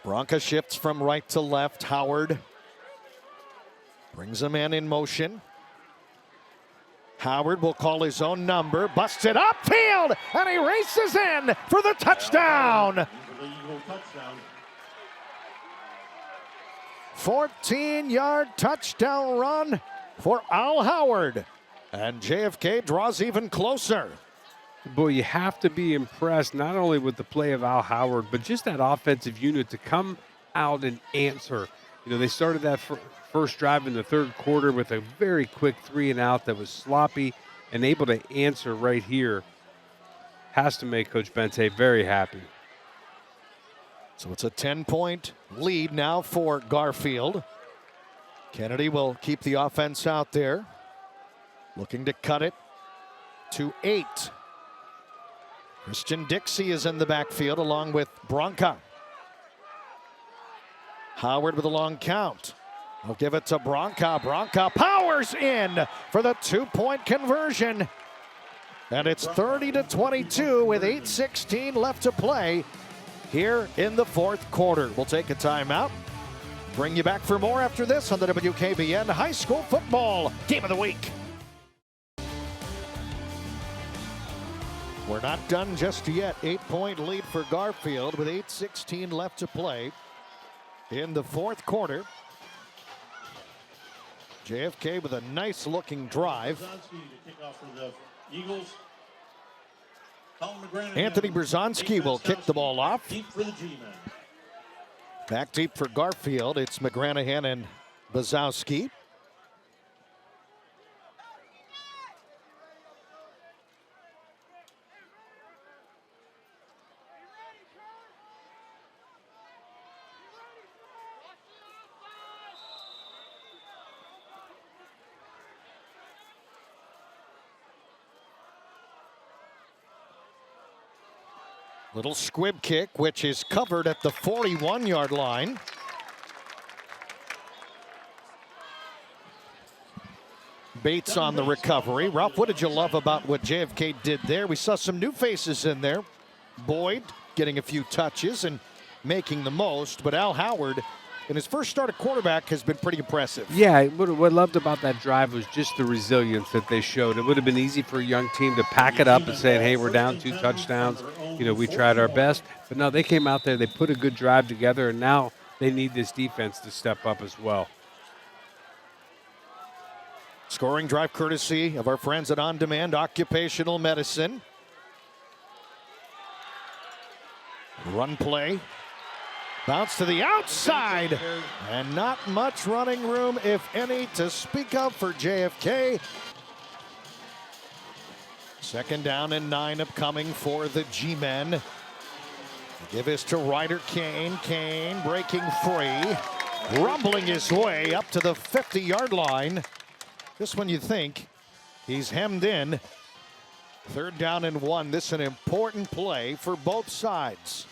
Bronca shifts from right to left. Howard brings a man in motion. Howard will call his own number, busts it upfield, and he races in for the touchdown. 14-yard touchdown run for Al Howard. And JFK draws even closer. Boy, you have to be impressed not only with the play of Al Howard, but just that offensive unit to come out and answer. You know, they started that first drive in the third quarter with a very quick 3-and-out that was sloppy and able to answer right here. Has to make Coach Bente very happy. So it's a 10-point lead now for Garfield. Kennedy will keep the offense out there. Looking to cut it to 8. Christian Dixie is in the backfield along with Bronca. Howard with a long count. I'll give it to Bronca. Bronca powers in for the 2-point conversion. And it's 30-22 with 8:16 left to play here in the fourth quarter. We'll take a timeout. Bring you back for more after this on the WKBN High School Football Game of the Week. We're not done just yet. 8-point lead for Garfield with 8:16 left to play in the fourth quarter. JFK with a nice looking drive. Brzezowski to kick off for the Eagles. Anthony Brzezowski will kick the ball off. Deep for the G-men. Back deep for Garfield. It's McGranahan and Brzezowski. Little squib kick, which is covered at the 41-yard line. Bates on the recovery. Ralph, what did you love about what JFK did there? We saw some new faces in there. Boyd getting a few touches and making the most, but Al Howard, in his first start at quarterback, has been pretty impressive. Yeah, what I loved about that drive was just the resilience that they showed. It would have been easy for a young team to pack it up and say, hey, we're down 2 touchdowns. You know, we tried our best. But no, they came out there, they put a good drive together, and now they need this defense to step up as well. Scoring drive courtesy of our friends at On Demand Occupational Medicine. Run play. Bounce to the outside. And not much running room, if any, to speak of for JFK. Second down and 9 upcoming for the G-men. Give this to Ryder Kane. Kane breaking free. Rumbling his way up to the 50-yard line. Just when you think he's hemmed in. Third down and 1. This is an important play for both sides.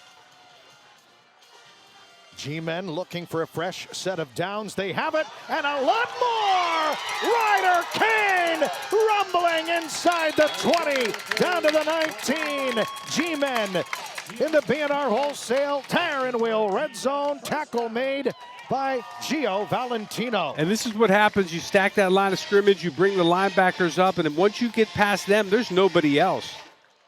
G-men looking for a fresh set of downs. They have it, and a lot more! Ryder Kane rumbling inside the 20, down to the 19. G-men in the B&R Wholesale Tire and Wheel Red Zone. Tackle made by Gio Valentino. And this is what happens. You stack that line of scrimmage, you bring the linebackers up, and then once you get past them, there's nobody else.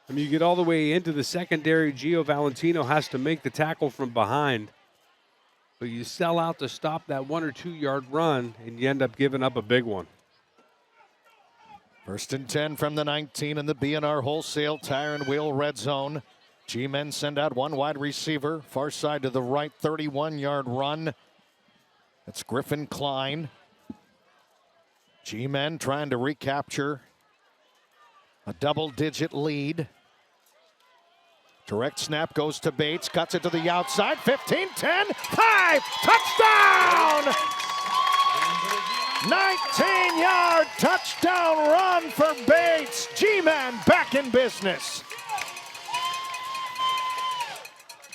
I mean, you get all the way into the secondary. Gio Valentino has to make the tackle from behind. But you sell out to stop that 1 or 2 yard run, and you end up giving up a big one. First and 10 from the 19 in the B&R Wholesale Tire and Wheel Red Zone. G-men send out one wide receiver, far side to the right, 31-yard run. That's Griffin Klein. G-men trying to recapture a double-digit lead. Direct snap goes to Bates, cuts it to the outside, 15, 10, 5, touchdown! 19-yard touchdown run for Bates. G-men back in business.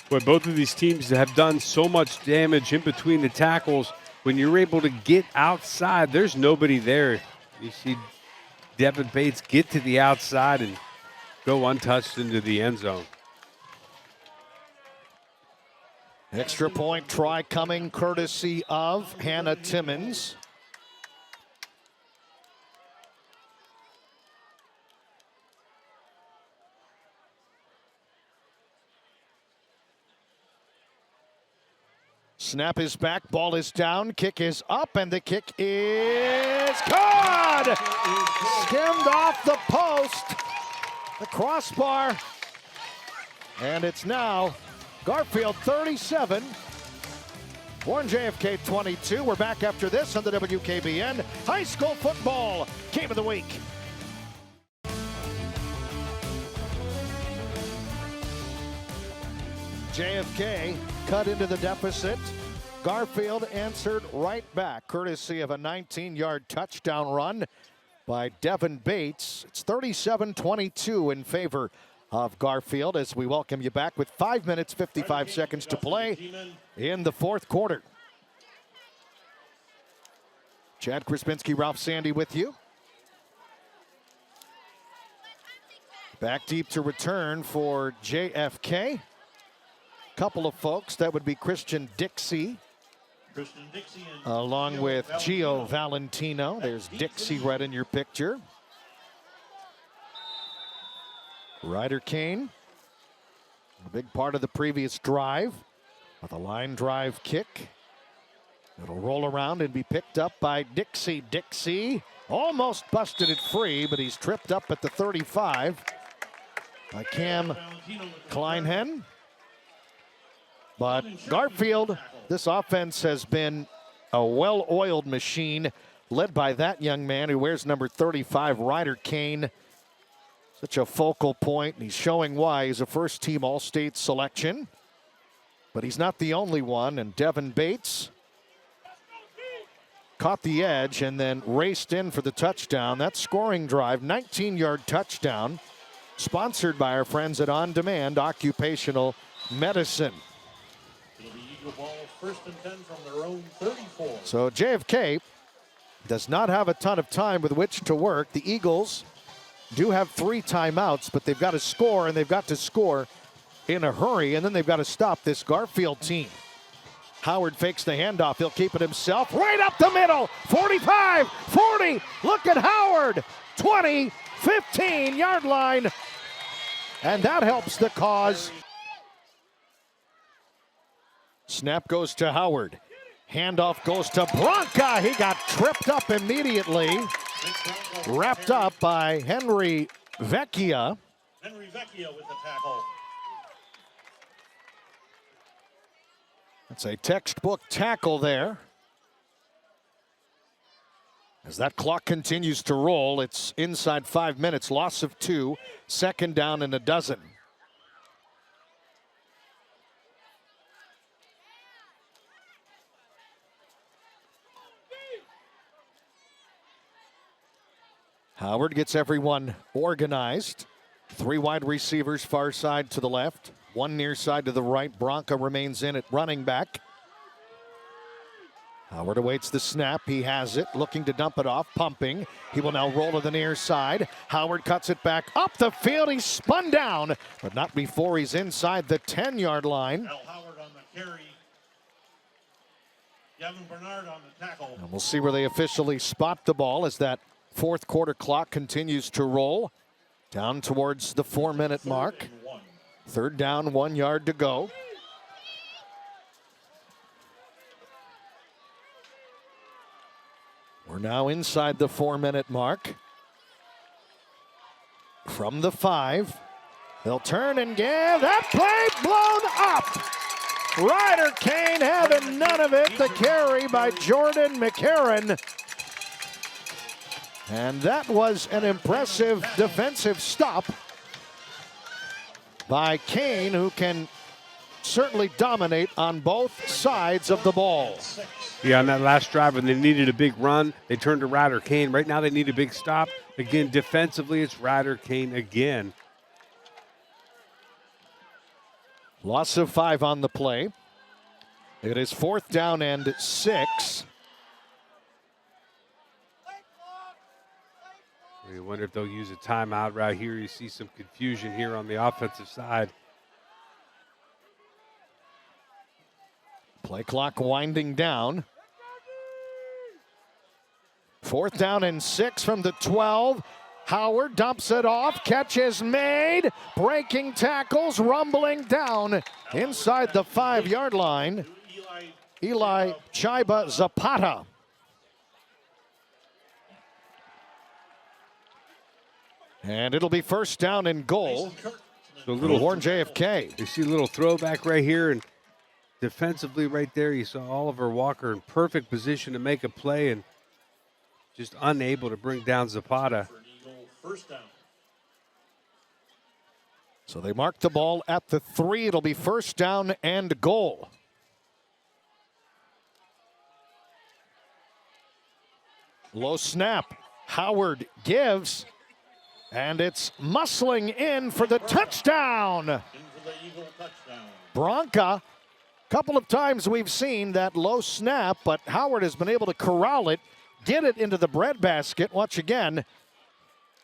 Boy, both of these teams have done so much damage in between the tackles. When you're able to get outside, there's nobody there. You see Devin Bates get to the outside and go untouched into the end zone. Extra point try coming courtesy of Hannah Timmons. Snap is back, ball is down, kick is up, and the kick is good! Skimmed off the post, the crossbar, and it's now Garfield 37, Warren JFK 22. We're back after this on the WKBN High School Football Game of the Week. JFK cut into the deficit. Garfield answered right back, courtesy of a 19-yard touchdown run by Devin Bates. It's 37-22 in favor of Garfield as we welcome you back with 5 minutes, 55 seconds to play in the fourth quarter. Chad Krispinski, Ralph Sandy with you. Back deep to return for JFK. Couple of folks, that would be Christian Dixie along with Gio Valentino. There's Dixie right in your picture. Ryder Kane, a big part of the previous drive with a line drive kick. It'll roll around and be picked up by Dixie. Dixie almost busted it free, but he's tripped up at the 35 by Cam Kleinhen. But Garfield, this offense has been a well-oiled machine, led by that young man who wears number 35, Ryder Kane. Such a focal point, and he's showing why. He's a first-team All-State selection. But he's not the only one, and Devin Bates caught the edge and then raced in for the touchdown. That scoring drive, 19-yard touchdown, sponsored by our friends at On Demand Occupational Medicine. It'll be Eagle ball, 1st and 10 from their own 34. So JFK does not have a ton of time with which to work. The Eagles do have 3 timeouts, but they've got to score, and they've got to score in a hurry, and then they've got to stop this Garfield team. Howard fakes the handoff. He'll keep it himself. Right up the middle. 45, 40. Look at Howard. 20, 15-yard line. And that helps the cause. Snap goes to Howard. Handoff goes to Bronca. He got tripped up immediately. Wrapped up by Henry Vecchia. Henry Vecchia with the tackle. That's a textbook tackle there. As that clock continues to roll, it's inside 5 minutes, loss of 2, 2nd down and a dozen. Howard gets everyone organized. 3 wide receivers far side to the left. 1 near side to the right. Bronca remains in at running back. Howard awaits the snap. He has it, looking to dump it off, pumping. He will now roll to the near side. Howard cuts it back up the field. He's spun down, but not before he's inside the 10-yard line. Al Howard on the carry. Gavin Bernard on the tackle. And we'll see where they officially spot the ball as that 4th quarter clock continues to roll. Down towards the 4-minute mark. 3rd down, 1 yard to go. We're now inside the 4-minute mark. From the 5, they'll turn and give. That play blown up. Ryder Kane having none of it. The carry by Jordan McCarron. And that was an impressive defensive stop by Kane, who can certainly dominate on both sides of the ball. Yeah, on that last drive when they needed a big run, they turned to Ryder Kane. Right now they need a big stop. Again, defensively, it's Ryder Kane again. Loss of 5 on the play. It is 4th down and 6. You wonder if they'll use a timeout right here. You see some confusion here on the offensive side. Play clock winding down. 4th down and 6 from the 12. Howard dumps it off. Catch is made. Breaking tackles, rumbling down inside the 5-yard line. Eli Chiba Zapata. And it'll be 1st down and goal. So little Warren JFK. You see a little throwback right here, and defensively right there, you saw Oliver Walker in perfect position to make a play and just unable to bring down Zapata. So they mark the ball at the 3. It'll be 1st down and goal. Low snap. Howard gives. And it's muscling in for the touchdown. Bronca, a couple of times we've seen that low snap, but Howard has been able to corral it, get it into the breadbasket. Watch again.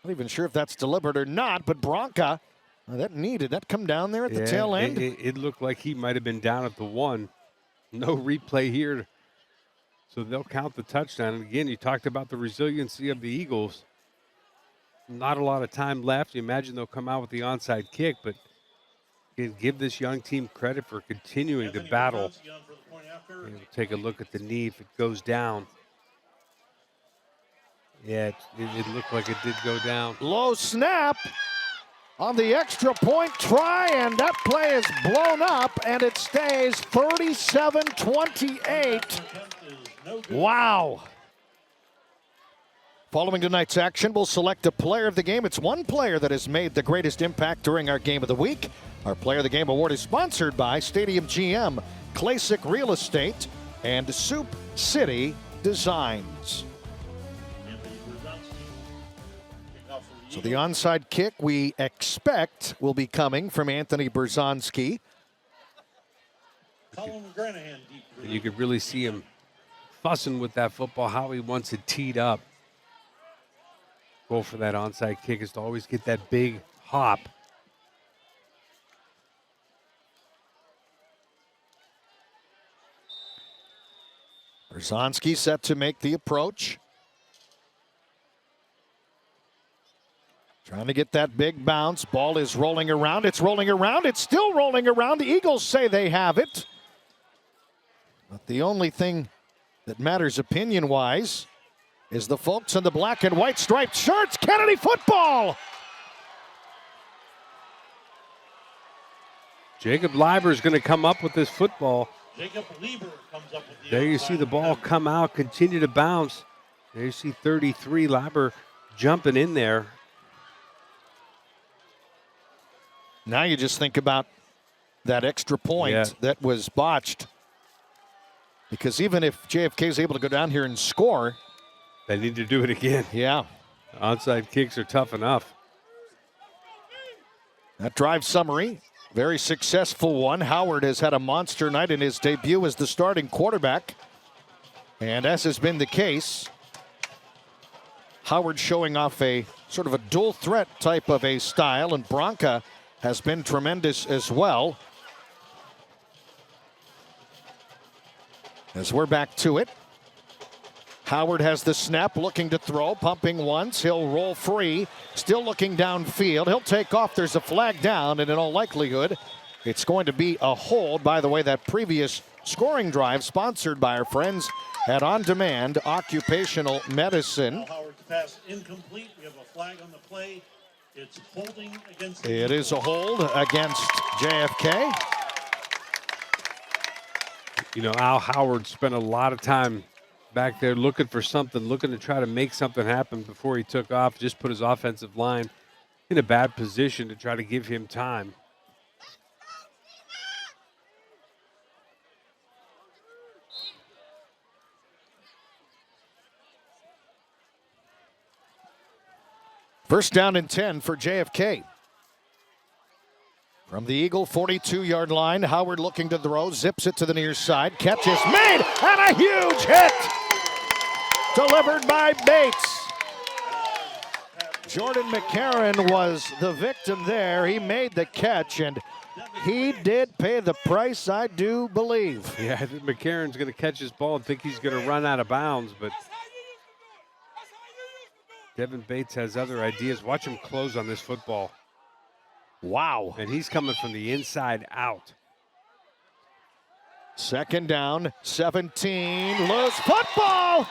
Not even sure if that's deliberate or not, but Bronca, that come down there at the tail end. It looked like he might have been down at the 1. No replay here. So they'll count the touchdown. And again, you talked about the resiliency of the Eagles. Not a lot of time left. You imagine they'll come out with the onside kick, but Give this young team credit for continuing to battle. Berkowski on for the point after. We'll take a look at the knee if it goes down. Yeah, it looked like it did go down. Low snap on the extra point try, and that play is blown up, and it stays 37-28. Attempt is no good. Wow. Following tonight's action, we'll select a player of the game. It's one player that has made the greatest impact during our game of the week. Our Player of the Game award is sponsored by Stadium GM, Classic Real Estate, and Soup City Designs. Anthony Berkowski. Kickoff for So the onside kick we expect will be coming from Anthony Berzonski. Colin McGranahan deep. And you could really see him fussing with that football, how he wants it teed up. Goal for that onside kick is to always get that big hop. Berzonski set to make the approach. Trying to get that big bounce. Ball is rolling around. It's rolling around. It's still rolling around. The Eagles say they have it. But the only thing that matters opinion-wise is the folks in the black and white striped shirts. Kennedy football! Jacob Leiber is going to come up with this football. Jacob Lieber comes up with the There you see the ball come out, continue to bounce. There you see 33, Leiber jumping in there. Now you just think about that extra point that was botched. Because even if JFK is able to go down here and score, They need to do it again. yeah, Onside kicks are tough enough. that drive summary, very successful one. Howard has had a monster night in his debut as the starting quarterback. And as has been the case, Howard showing off a sort of a dual threat type of a style, and Bronca has been tremendous as well. As we're back to it, Howard has the snap, looking to throw, pumping once. He'll roll free, still looking downfield. He'll take off. There's a flag down, and in all likelihood, it's going to be a hold. By the way, that previous scoring drive sponsored by our friends at On Demand Occupational Medicine. Howard's pass incomplete. We have a flag on the play. It's holding against. It is a hold against JFK. You know, Al Howard spent a lot of time back there looking for something, looking to try to make something happen before he took off. Just put his offensive line in a bad position to try to give him time. First down and 10 for JFK. From the Eagle 42-yard line, Howard looking to throw, zips it to the near side. Catch is made, and a huge hit! Delivered by Bates. Jordan McCarron was the victim there. He made the catch, and he did pay the price, I do believe. Yeah, I think McCarron's going to catch his ball and think he's going to run out of bounds, but Devin Bates has other ideas. Watch him close on this football. Wow. And he's coming from the inside out. Second down, 17, loose football!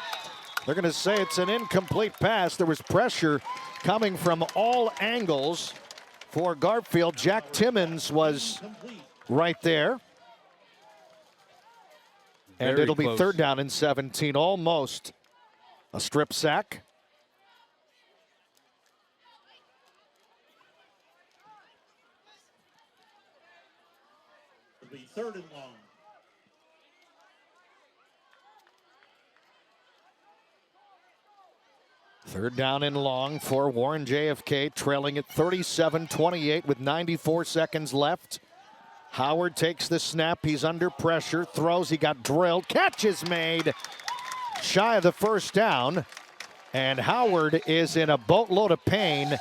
They're going to say it's an incomplete pass. There was pressure coming from all angles for Garfield. Jack Timmons was right there. And Very it'll be close. third down and 17, almost a strip sack. It'll be third and long. Third down and long for Warren JFK, trailing at 37-28 with 94 seconds left. Howard takes the snap. He's under pressure. Throws. He got drilled. Catch is made. Shy of the first down. And Howard is in a boatload of pain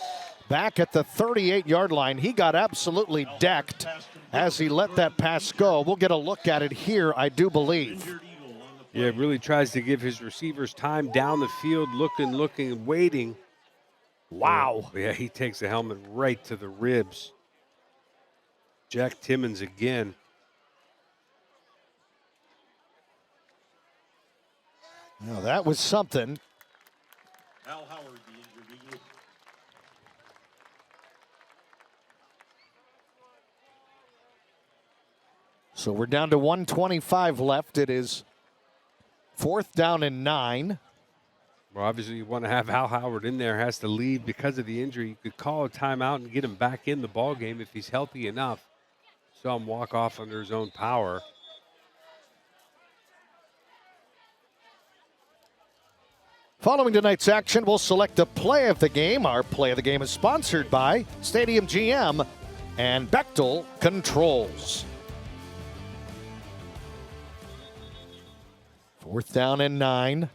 back at the 38-yard line. He got absolutely decked as he let that pass go. We'll get a look at it here, I do believe. Yeah, really tries to give his receivers time down the field, looking, waiting. Wow. Yeah, he takes the helmet right to the ribs. Jack Timmons again. Now that was something. Al Howard, the injured Eagle. So we're down to 1:25 left. It is 4th down and 9. Well, obviously you want to have Al Howard in there, has to leave because of the injury. You could call a timeout and get him back in the ball game if he's healthy enough. Saw him walk off under his own power. Following tonight's action, we'll select a play of the game. Our play of the game is sponsored by Stadium GM and Bechtel Controls. 4th down and 9.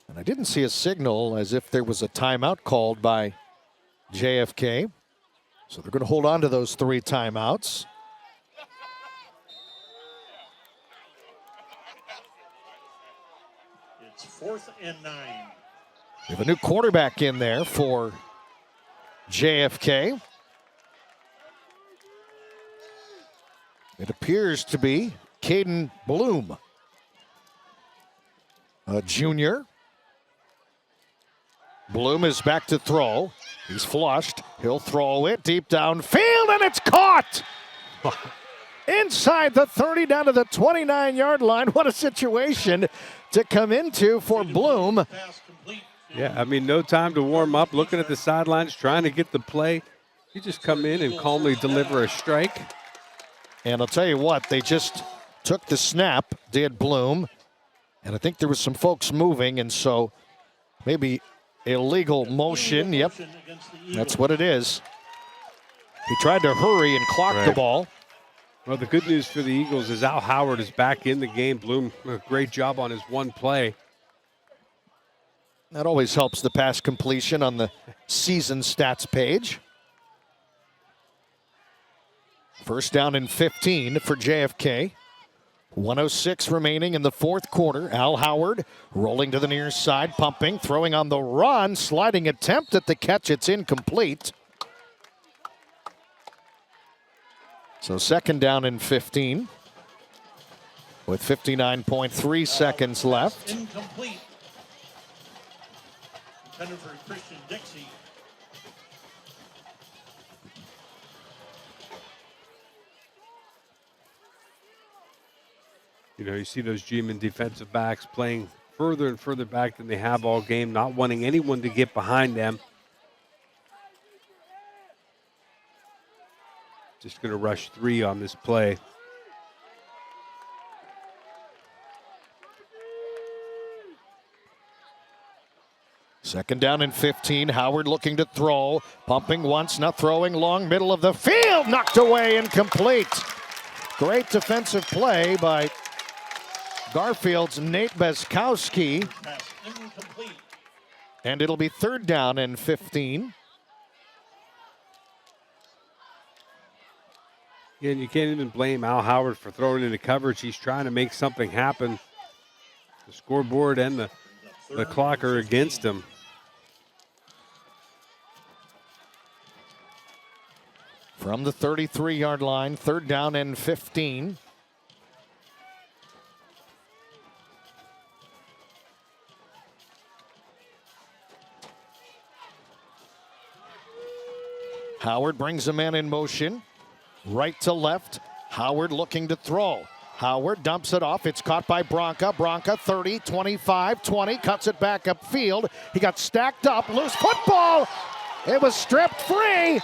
And I didn't see a signal as if there was a timeout called by JFK. So they're going to hold on to those 3 timeouts. It's 4th and 9. We have a new quarterback in there for JFK. It appears to be Caden Bloom, a junior. Bloom is back to throw. He's flushed. He'll throw it deep downfield, and it's caught! Inside the 30, down to the 29-yard line. What a situation to come into for Bloom. Pass complete. Yeah, I mean, no time to warm up, looking at the sidelines, trying to get the play. You just come in and calmly deliver a strike. And I'll tell you what, they just took the snap, did Bloom. And I think there was some folks moving, and so maybe illegal motion. Yep, that's what it is. He tried to hurry and clock the ball. Well, the good news for the Eagles is Al Howard is back in the game. Bloom, a great job on his one play. That always helps the pass completion on the season stats page. 1st down and 15 for JFK. 1:06 remaining in the 4th quarter. Al Howard rolling to the near side, pumping, throwing on the run, sliding attempt at the catch. It's incomplete. So 2nd down and 15 with 59.3 seconds left. Incomplete. Intended for Christian Dixie. You know, you see those G-men defensive backs playing further and further back than they have all game, not wanting anyone to get behind them. Just going to rush 3 on this play. Second down and 15. Howard looking to throw. Pumping once, not throwing. Long middle of the field. Knocked away, incomplete. Great defensive play by Garfield's Nate Beskowski. Pass incomplete. And it'll be 3rd down and 15. Yeah, and you can't even blame Al Howard for throwing into coverage. He's trying to make something happen. The scoreboard and the clock are against him. From the 33-yard line, 3rd down and 15. Howard brings a man in motion. Right to left. Howard looking to throw. Howard dumps it off. It's caught by Bronca. Bronca 30, 25, 20. Cuts it back upfield. He got stacked up. Loose football. It was stripped free.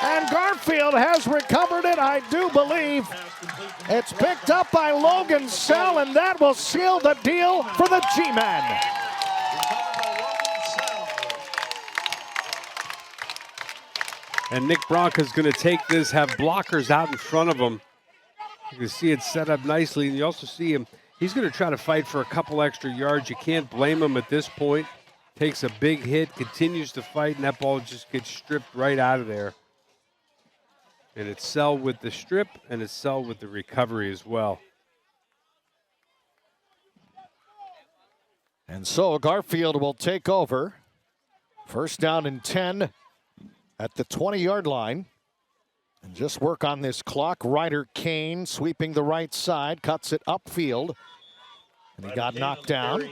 And Garfield has recovered it, I do believe. It's picked up by Logan Sell, and that will seal the deal for the G-Men. And Nick Bronca's going to take this, have blockers out in front of him. You can see it set up nicely, and you also see him. He's going to try to fight for a couple extra yards. You can't blame him at this point. Takes a big hit, continues to fight, and that ball just gets stripped right out of there. And it's Sell with the strip, and it's Sell with the recovery as well. And so Garfield will take over. 1st down and 10 at the 20-yard line. And just work on this clock. Ryder Kane sweeping the right side, cuts it upfield. And he got knocked down.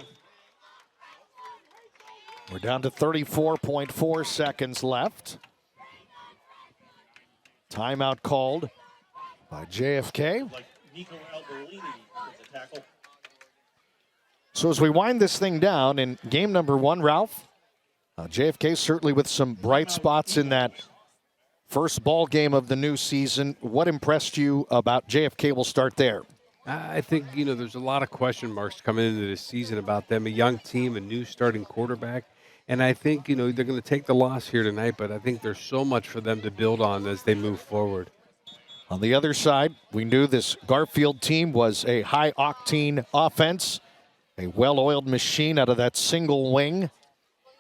We're down to 34.4 seconds left. Timeout called by JFK. So as we wind this thing down in game number 1, Ralph, JFK certainly with some bright spots in that first ball game of the new season. What impressed you about JFK? We'll start there. I think, there's a lot of question marks coming into this season about them, a young team, a new starting quarterback. And I think, they're going to take the loss here tonight, but I think there's so much for them to build on as they move forward. On the other side, we knew this Garfield team was a high-octane offense, a well-oiled machine out of that single wing,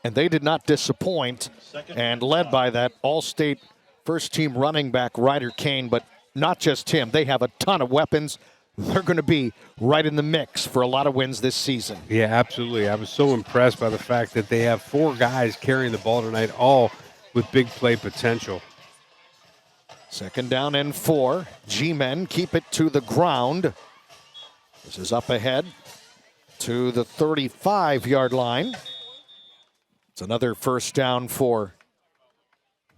and they did not disappoint, and led by that all-state first-team running back, Ryder Kane, but not just him. They have a ton of weapons. They're going to be right in the mix for a lot of wins this season. Yeah, absolutely. I was so impressed by the fact that they have 4 guys carrying the ball tonight, all with big play potential. 2nd down and 4. G-men keep it to the ground. This is up ahead to the 35-yard line. It's another first down for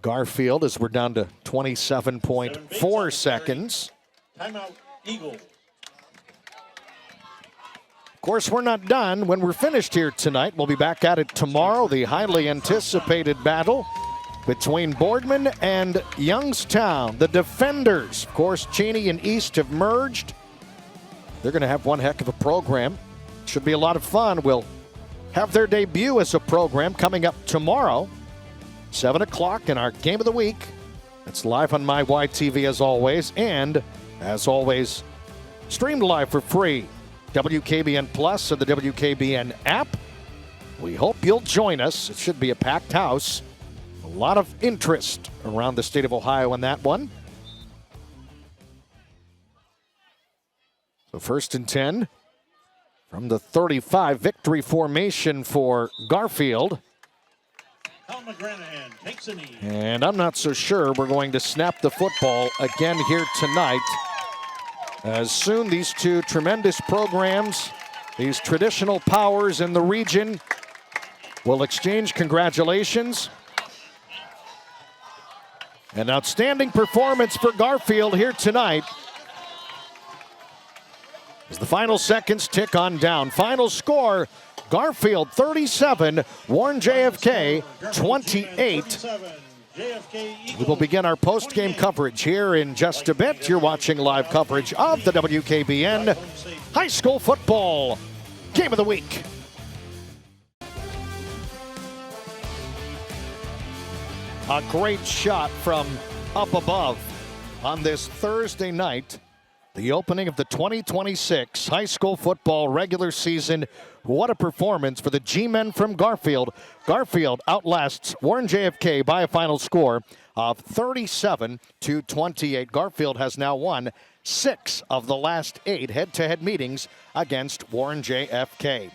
Garfield as we're down to 27.4 seconds. Timeout, Eagles. Of course, we're not done. When we're finished here tonight, we'll be back at it tomorrow. The highly anticipated battle between Boardman and Youngstown. The defenders, of course, Cheney and East have merged. They're going to have one heck of a program. Should be a lot of fun. We'll have their debut as a program coming up tomorrow, 7 o'clock in our Game of the Week. It's live on my YTV as always, and as always, streamed live for free. WKBN Plus and the WKBN app. We hope you'll join us. It should be a packed house. A lot of interest around the state of Ohio in that one. So 1st and 10 from the 35. Victory formation for Garfield. Takes a knee. And I'm not so sure we're going to snap the football again here tonight. As soon these two tremendous programs, these traditional powers in the region, will exchange congratulations. An outstanding performance for Garfield here tonight. As the final seconds tick on down. Final score, Garfield 37, Warren JFK 28. We will begin our post-game coverage here in just a bit. You're watching live coverage of the WKBN High School Football Game of the Week. A great shot from up above on this Thursday night. The opening of the 2026 high school football regular season. What a performance for the G-men from Garfield. Garfield outlasts Warren JFK by a final score of 37-28. Garfield has now won 6 of the last 8 head-to-head meetings against Warren JFK.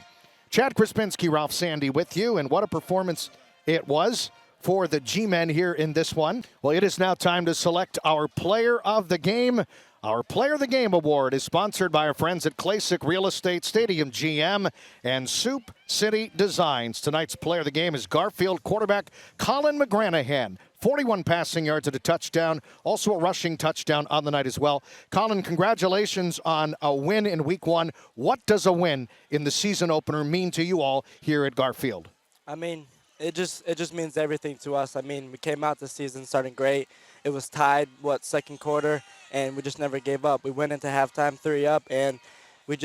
Chad Krispinski, Ralph Sandy with you, and what a performance it was for the G-men here in this one. Well, it is now time to select our player of the game. Our Player of the Game award is sponsored by our friends at Classic Real Estate, Stadium GM, and Soup City Designs. Tonight's Player of the Game is Garfield quarterback Colin McGranahan. 41 passing yards at a touchdown, also a rushing touchdown on the night as well. Colin, congratulations on a win in Week 1. What does a win in the season opener mean to you all here at Garfield? I mean, it just means everything to us. I mean, we came out this season starting great. It was tied, second quarter, and we just never gave up. We went into halftime 3 up, and we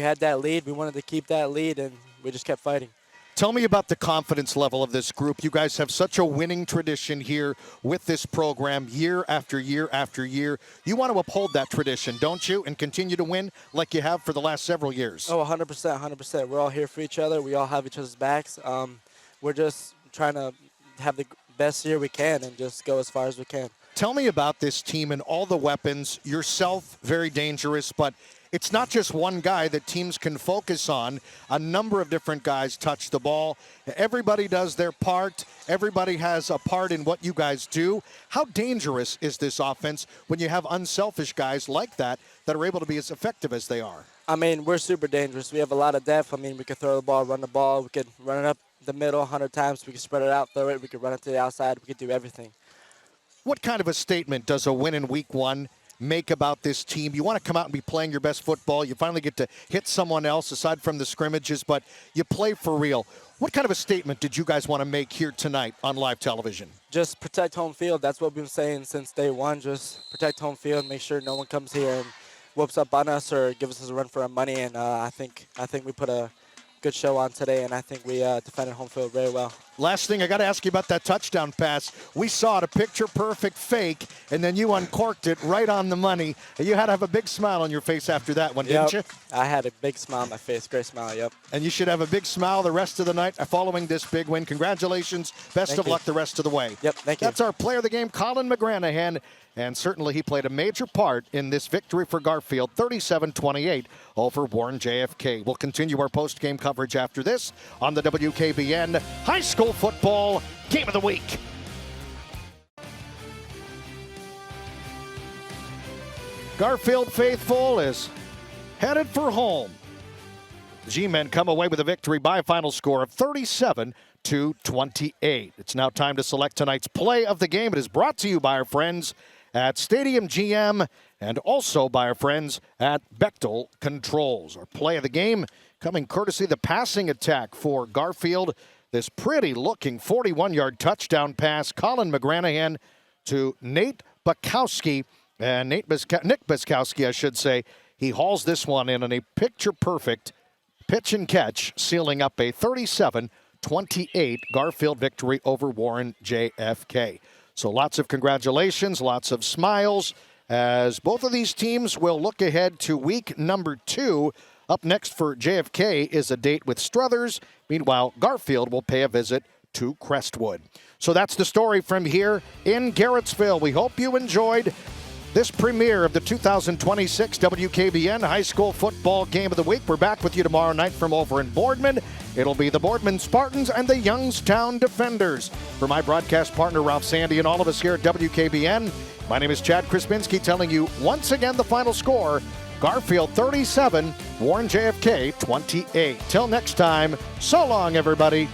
had that lead. We wanted to keep that lead, and we just kept fighting. Tell me about the confidence level of this group. You guys have such a winning tradition here with this program year after year after year. You want to uphold that tradition, don't you, and continue to win like you have for the last several years? Oh, 100%, 100%. We're all here for each other. We all have each other's backs. We're just trying to have the best year we can and just go as far as we can. Tell me about this team and all the weapons. Yourself, very dangerous, but it's not just one guy that teams can focus on. A number of different guys touch the ball. Everybody does their part. Everybody has a part in what you guys do. How dangerous is this offense when you have unselfish guys like that are able to be as effective as they are? I mean, we're super dangerous. We have a lot of depth. I mean, we could throw the ball, run the ball. We could run it up the middle 100 times. We could spread it out, throw it. We could run it to the outside. We could do everything. What kind of a statement does a win in week one make about this team? You want to come out and be playing your best football. You finally get to hit someone else aside from the scrimmages, but you play for real. What kind of a statement did you guys want to make here tonight on live television? Just protect home field. That's what we've been saying since day one. Just protect home field. Make sure no one comes here and whoops up on us or gives us a run for our money. And I think we put a good show on today, and I think we defended home field very well. Last thing, I got to ask you about that touchdown pass. We saw it, a picture-perfect fake, and then you uncorked it right on the money. You had to have a big smile on your face after that one, didn't you? I had a big smile on my face. Great smile, yep. And you should have a big smile the rest of the night following this big win. Congratulations. Best of luck the rest of the way. Yep, thank you. That's our player of the game, Colin McGranahan, and certainly he played a major part in this victory for Garfield, 37-28 over Warren JFK. We'll continue our post-game coverage after this on the WKBN High School Football Game of the Week. Garfield faithful is headed for home. G-men come away with a victory by a final score of 37-28. It's now time to select tonight's play of the game. It is brought to you by our friends at Stadium GM and also by our friends at Bechtel Controls. Our play of the game coming courtesy of the passing attack for Garfield. This pretty-looking 41-yard touchdown pass, Colin McGranahan to Nate Bukowski. And Nick Bukowski, I should say, he hauls this one in on a picture-perfect pitch and catch, sealing up a 37-28 Garfield victory over Warren JFK. So lots of congratulations, lots of smiles, as both of these teams will look ahead to week number 2. Up next for JFK is a date with Struthers. Meanwhile, Garfield will pay a visit to Crestwood. So that's the story from here in Garrettsville. We hope you enjoyed this premiere of the 2026 WKBN High School Football Game of the Week. We're back with you tomorrow night from over in Boardman. It'll be the Boardman Spartans and the Youngstown Defenders. For my broadcast partner, Ralph Sandy, and all of us here at WKBN, my name is Chad Krispinski, telling you once again the final score: Garfield 37, Warren JFK 28. Till next time, so long, everybody.